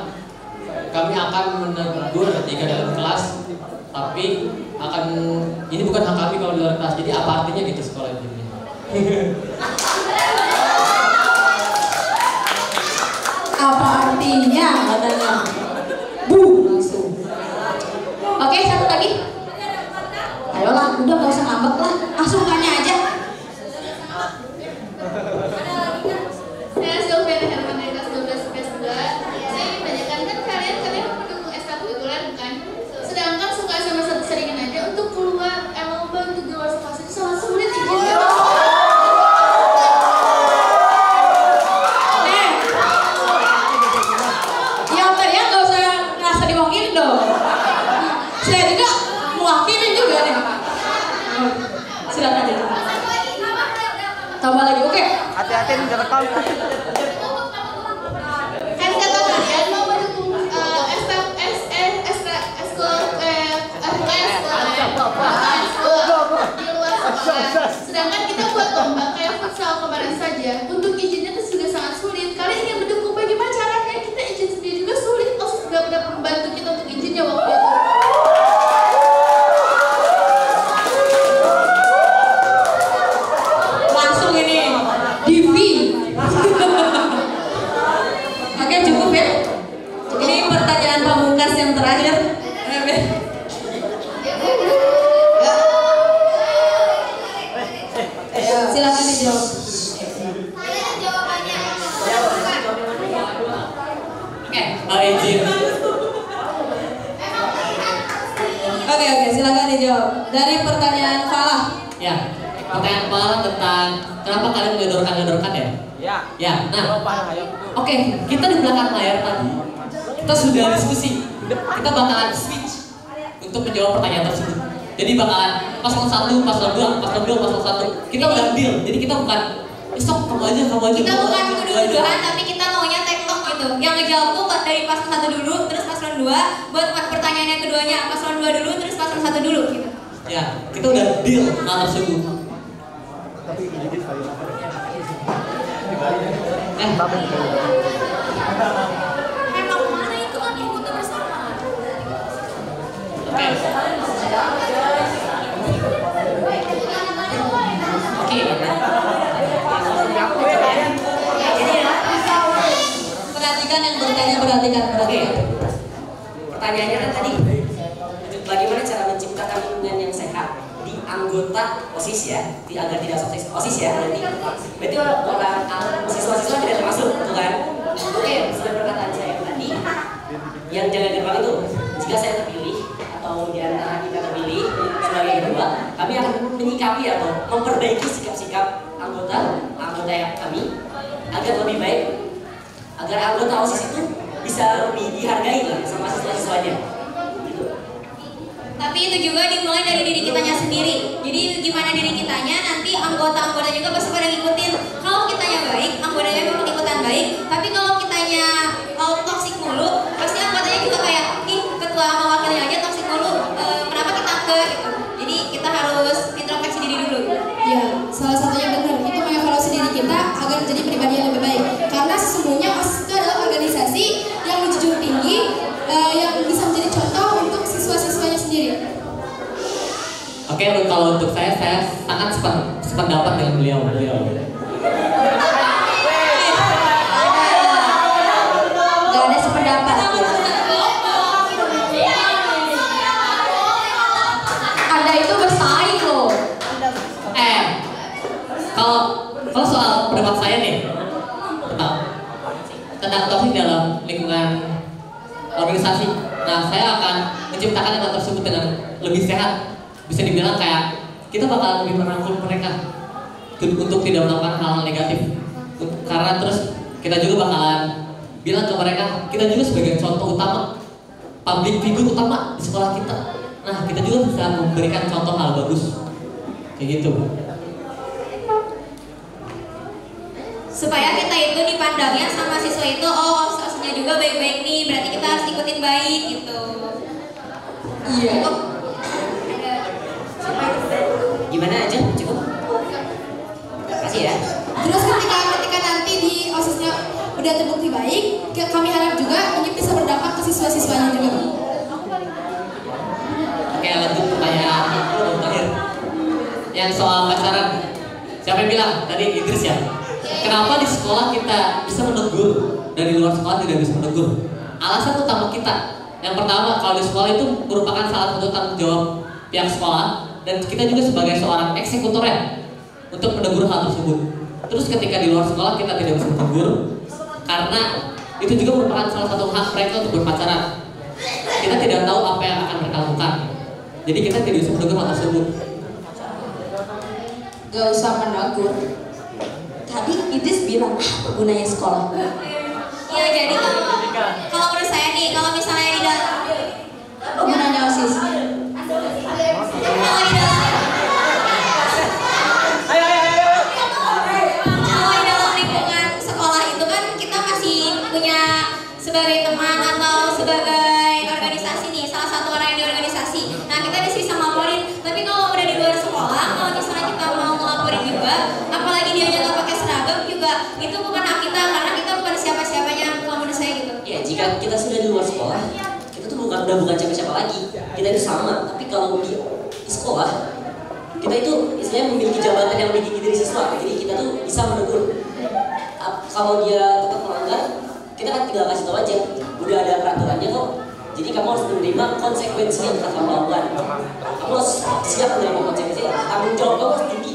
[SPEAKER 2] kami akan menegur ketika dalam kelas, tapi ini bukan hak kami kalau di luar kelas. Jadi apa artinya gitu sekolah itu?
[SPEAKER 1] Apa artinya katanya? Bu, langsung. Oke, satu lagi. Ayolah, udah gak usah ngambek lah. Langsung tanya aja.
[SPEAKER 12] Saya Sylvia Herman dari kelas 12 IPS 2. Saya ingin tanyakan, kan kalian mendukung ekstrakurikuler bukan? Sedangkan suka sama satu seringan aja untuk keluar lomba untuk keluar kelas itu sangat sulit izinnya.
[SPEAKER 1] Ya kalian gak usah ngerasa diwakili dong. Saya juga mewakili juga nih. Silakan aja. Tambah lagi, oke.
[SPEAKER 9] Hati-hati nih direkam.
[SPEAKER 12] Kan kata kalian mau mendukung di luar sekolah. Sedangkan kita buat lomba kayak futsal kemarin saja, untuk izinnya itu sudah sangat sulit. Kalian ingin mendukung bagaimana caranya? Kita izin sendiri juga sulit. OSIS juga udah membantu kita untuk izinnya waktu itu.
[SPEAKER 1] Langsung ini Divi. Oke, cukup ya. Ini pertanyaan pamungkas yang terakhir. Silakan dijawab.
[SPEAKER 2] Oke, izin.
[SPEAKER 1] Oke, silakan dijawab. Dari pertanyaan Falah.
[SPEAKER 2] Ya, pertanyaan Falah tentang kenapa kalian gedor-gedorkan ya?
[SPEAKER 9] Ya.
[SPEAKER 2] Ya, nah, oke, kita di belakang layar tadi kita sudah diskusi. Kita bakalan switch untuk menjawab pertanyaan tersebut. Jadi bakalan paslon 1, paslon 2, paslon 2, paslon 1. Kita udah deal. Jadi kita bukan besok kamu aja.
[SPEAKER 6] Kita bukan duduk-dudukan, tapi kita maunya tektok gitu. Yang ngejawab tuh dari paslon 1 dulu, terus paslon 2. Buat pertanyaan yang keduanya, paslon 2 dulu, terus paslon 1 dulu gitu.
[SPEAKER 2] Ya, kita udah deal hal tersebut.
[SPEAKER 6] Emang mana itu kan foto bersama.
[SPEAKER 2] Oke.
[SPEAKER 1] Perhatikan yang bertanya, perhatikan.
[SPEAKER 4] Pertanyaannya kan tadi, bagaimana cara menciptakan lingkungan yang sehat di anggota OSIS ya, agar tidak OSIS ya berarti orang siswa-siswa tidak termasuk, betul kan? Oke, sesuai perkataan saya tadi, yang jaga gerbang itu, jika saya terpilih atau di antara kita terpilih sebagai kedua, kami akan menyikapi atau memperbaiki sikap-sikap anggota kami agar lebih baik, agar anggota OSIS itu bisa lebih dihargai lah sama siswa-siswanya. Gitu.
[SPEAKER 6] Tapi itu juga dimulai dari diri kitanya sendiri. Jadi gimana diri kitanya, nanti anggota-anggota juga pasti pada ngikutin. Kalau kitanya baik, anggotanya memang ikutan baik. Tapi kalau kitanya toksik mulu, pasti anggotanya juga kayak, ih ketua sama wakilnya aja toksik mulu. Kenapa kita ke gitu? Jadi kita harus introspeksi diri dulu.
[SPEAKER 3] Ya, salah satunya benar, itu mengevaluasi diri kita agar menjadi pribadi yang lebih baik. Karena sesungguhnya OSIS itu adalah organisasi yang menjunjung tinggi, yang bisa menjadi contoh untuk siswa-siswanya sendiri.
[SPEAKER 2] Oke, kalau untuk saya sangat sependapat dengan beliau.
[SPEAKER 1] Gak ada sependapat. Anda itu bersaing loh.
[SPEAKER 2] Kalau soal pendapat saya nih tentang toksik dalam lingkungan organisasi, nah saya akan menciptakan lingkungan tersebut dengan lebih sehat. Bisa dibilang kayak kita bakal lebih merangkul mereka untuk tidak melakukan hal negatif. Karena terus kita juga bakalan bilang ke mereka, kita juga sebagai contoh utama, public figure utama di sekolah kita. Nah, kita juga bisa memberikan contoh hal bagus. Kayak gitu.
[SPEAKER 6] Supaya kita itu dipandangnya sama siswa itu, oh OSIS-nya juga baik-baik nih, berarti kita harus ikutin baik gitu.
[SPEAKER 1] Iya.
[SPEAKER 4] Gimana aja? Cukup? Kasih ya.
[SPEAKER 3] Terus ketika nanti di OSIS-nya udah terbukti baik, kami harap juga ini bisa berdampak ke siswa-siswanya juga.
[SPEAKER 2] Oke, lanjut pertanyaan terakhir. Yang soal pacaran. Siapa yang bilang? Tadi Idris ya. Kenapa di sekolah kita bisa menegur dan di luar sekolah tidak bisa menegur? Alasan utama kita. Yang pertama, kalau di sekolah itu merupakan salah satu tanggung jawab pihak sekolah dan kita juga sebagai seorang eksekutornya untuk menegur hal tersebut. Terus ketika di luar sekolah kita tidak bisa menegur karena itu juga merupakan salah satu hak mereka untuk berpacaran. Kita tidak tahu apa yang akan mereka lakukan. Jadi kita tidak bisa menegur hal tersebut.
[SPEAKER 1] Gak usah menegur. Tadi Idris bilang apa gunanya sekolah?
[SPEAKER 6] Iya, jadi kalau menurut saya nih, kalau misalnya di dalam
[SPEAKER 1] Apa gunanya OSIS?
[SPEAKER 6] Kalau di dalam lingkungan sekolah itu kan kita masih punya sebagai teman atau sebagai organisasi nih, salah satu orang yang di organisasi. Nah, kita di sini bisa ngelaporin. Tapi kalau udah di luar sekolah, kalau misalnya kita mau ngelaporin juga, apalagi dia nggak pakai seragam juga, itu bukan hak kita karena kita bukan siapa-siapanya. Kalau menurut saya gitu.
[SPEAKER 4] Ya, jika kita sudah di luar sekolah, kita tuh udah bukan siapa-siapa lagi. Kita itu sama. Tapi kalau di sekolah, kita itu istilahnya memiliki jabatan yang lebih tinggi dari siswa. Jadi kita tuh bisa menegur. Kalau dia tetap melanggar, kita kan tinggal kasih tahu aja. Udah ada peraturannya kok. Jadi kamu harus menerima konsekuensi yang telah kamu lakukan. Kamu harus siap menerima konsekuensi. Tanggung jawab kamu harus tinggi.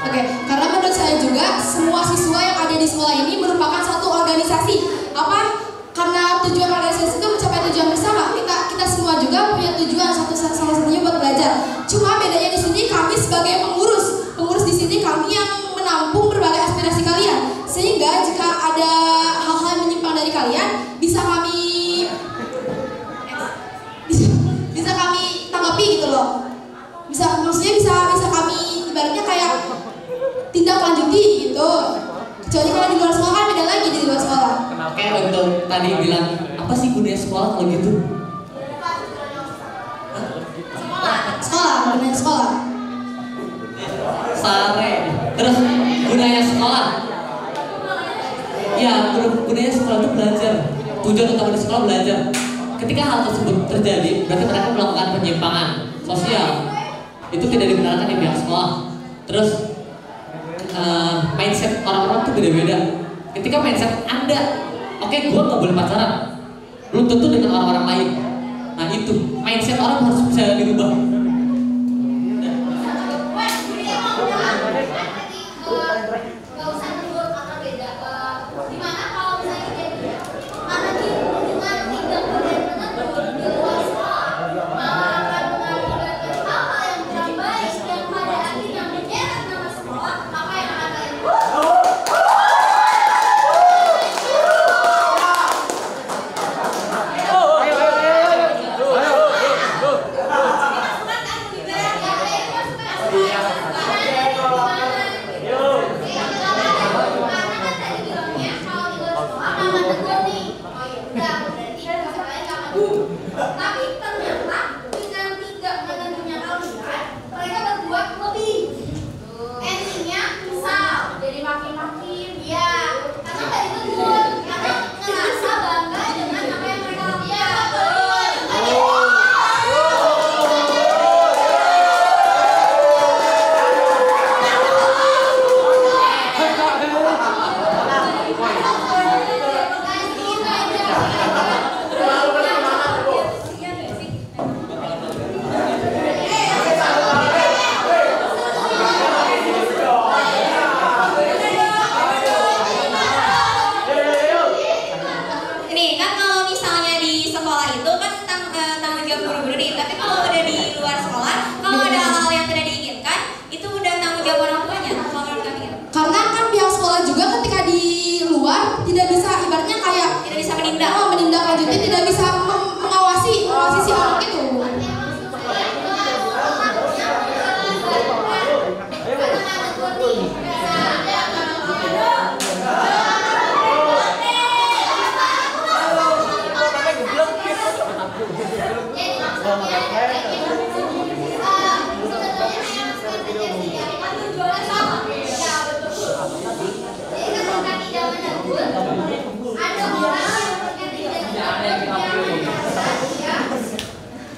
[SPEAKER 3] Oke, karena menurut saya juga semua siswa yang ada di sekolah ini merupakan satu organisasi. Apa? Karena tujuan organisasi itu mencapai tujuan bersama. Kita semua juga punya tujuan salah satunya buat belajar. Cuma bedanya di sini kami sebagai pengurus di sini kami yang menampung berbagai aspirasi kalian. Sehingga jika ada hal-hal yang menyimpang dari kalian bisa kami tanggapi gitu loh. Maksudnya bisa kami ibaratnya kayak tindak lanjuti gitu. Kecuali kalau di luar sekolah kan beda lagi di luar sekolah.
[SPEAKER 2] Oke, untuk tadi bilang apa sih gunanya sekolah kalau gitu?
[SPEAKER 3] Gunanya sekolah.
[SPEAKER 2] Sare. Terus gunanya sekolah? Ya, gunanya sekolah itu belajar. Tujuan utama di sekolah belajar. Ketika hal tersebut terjadi, berarti mereka melakukan penyimpangan sosial. Itu tidak dibenarkan di pihak sekolah. Terus mindset orang-orang itu beda-beda. Ketika mindset Anda, oke, gue nggak boleh pacaran, belum tentu dengan orang-orang lain. Nah itu mindset orang harus bisa dirubah.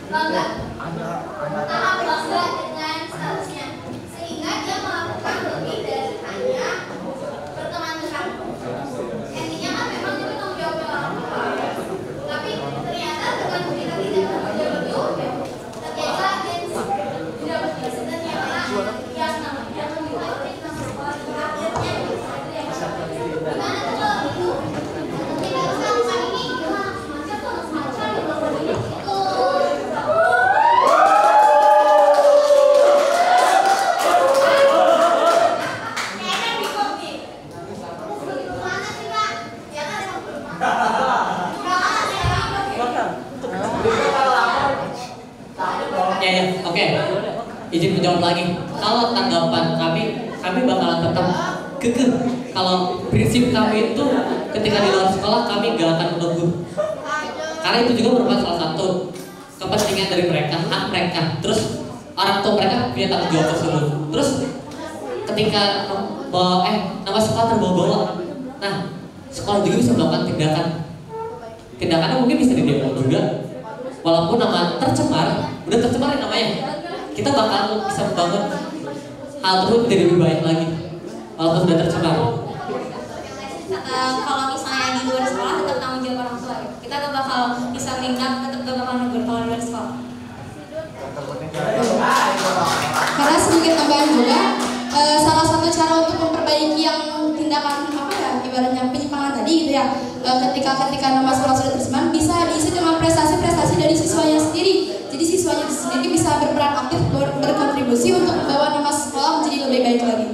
[SPEAKER 12] Bangga dengan statusnya, sehingga dia melakukan
[SPEAKER 2] Oke, izin menjawab lagi. Kalau tanggapan kami bakalan tetap kekeh. Kalau prinsip kami itu ketika di luar sekolah kami gak akan menegur. Karena itu juga merupakan salah satu kepentingan dari mereka, hak mereka. Terus orang tua mereka punya tanggung jawab tersebut. Terus ketika nama sekolah terbawa-bawa, nah sekolah juga bisa melakukan tindakannya mungkin bisa didemo juga. Walaupun nama tercemar, udah tercemar ya namanya, kita bakal bisa membangun hal tersebut menjadi lebih baik lagi. Walaupun sudah tercemar.
[SPEAKER 6] Kalau misalnya di luar sekolah tetap tanggung jawab orang tua, kita tetap bakal bisa menindak, tetap bakal menegur kalau di luar sekolah.
[SPEAKER 3] Karena sedikit tambahan juga, salah satu cara untuk memperbaiki yang tindakan ibaratnya penyimpangan tadi gitu ya, ketika nama sekolah sudah tercemar bisa diisi dengan prestasi-prestasi dari siswanya sendiri. Jadi siswanya sendiri bisa berperan aktif berkontribusi untuk membawa nama sekolah menjadi lebih baik lagi.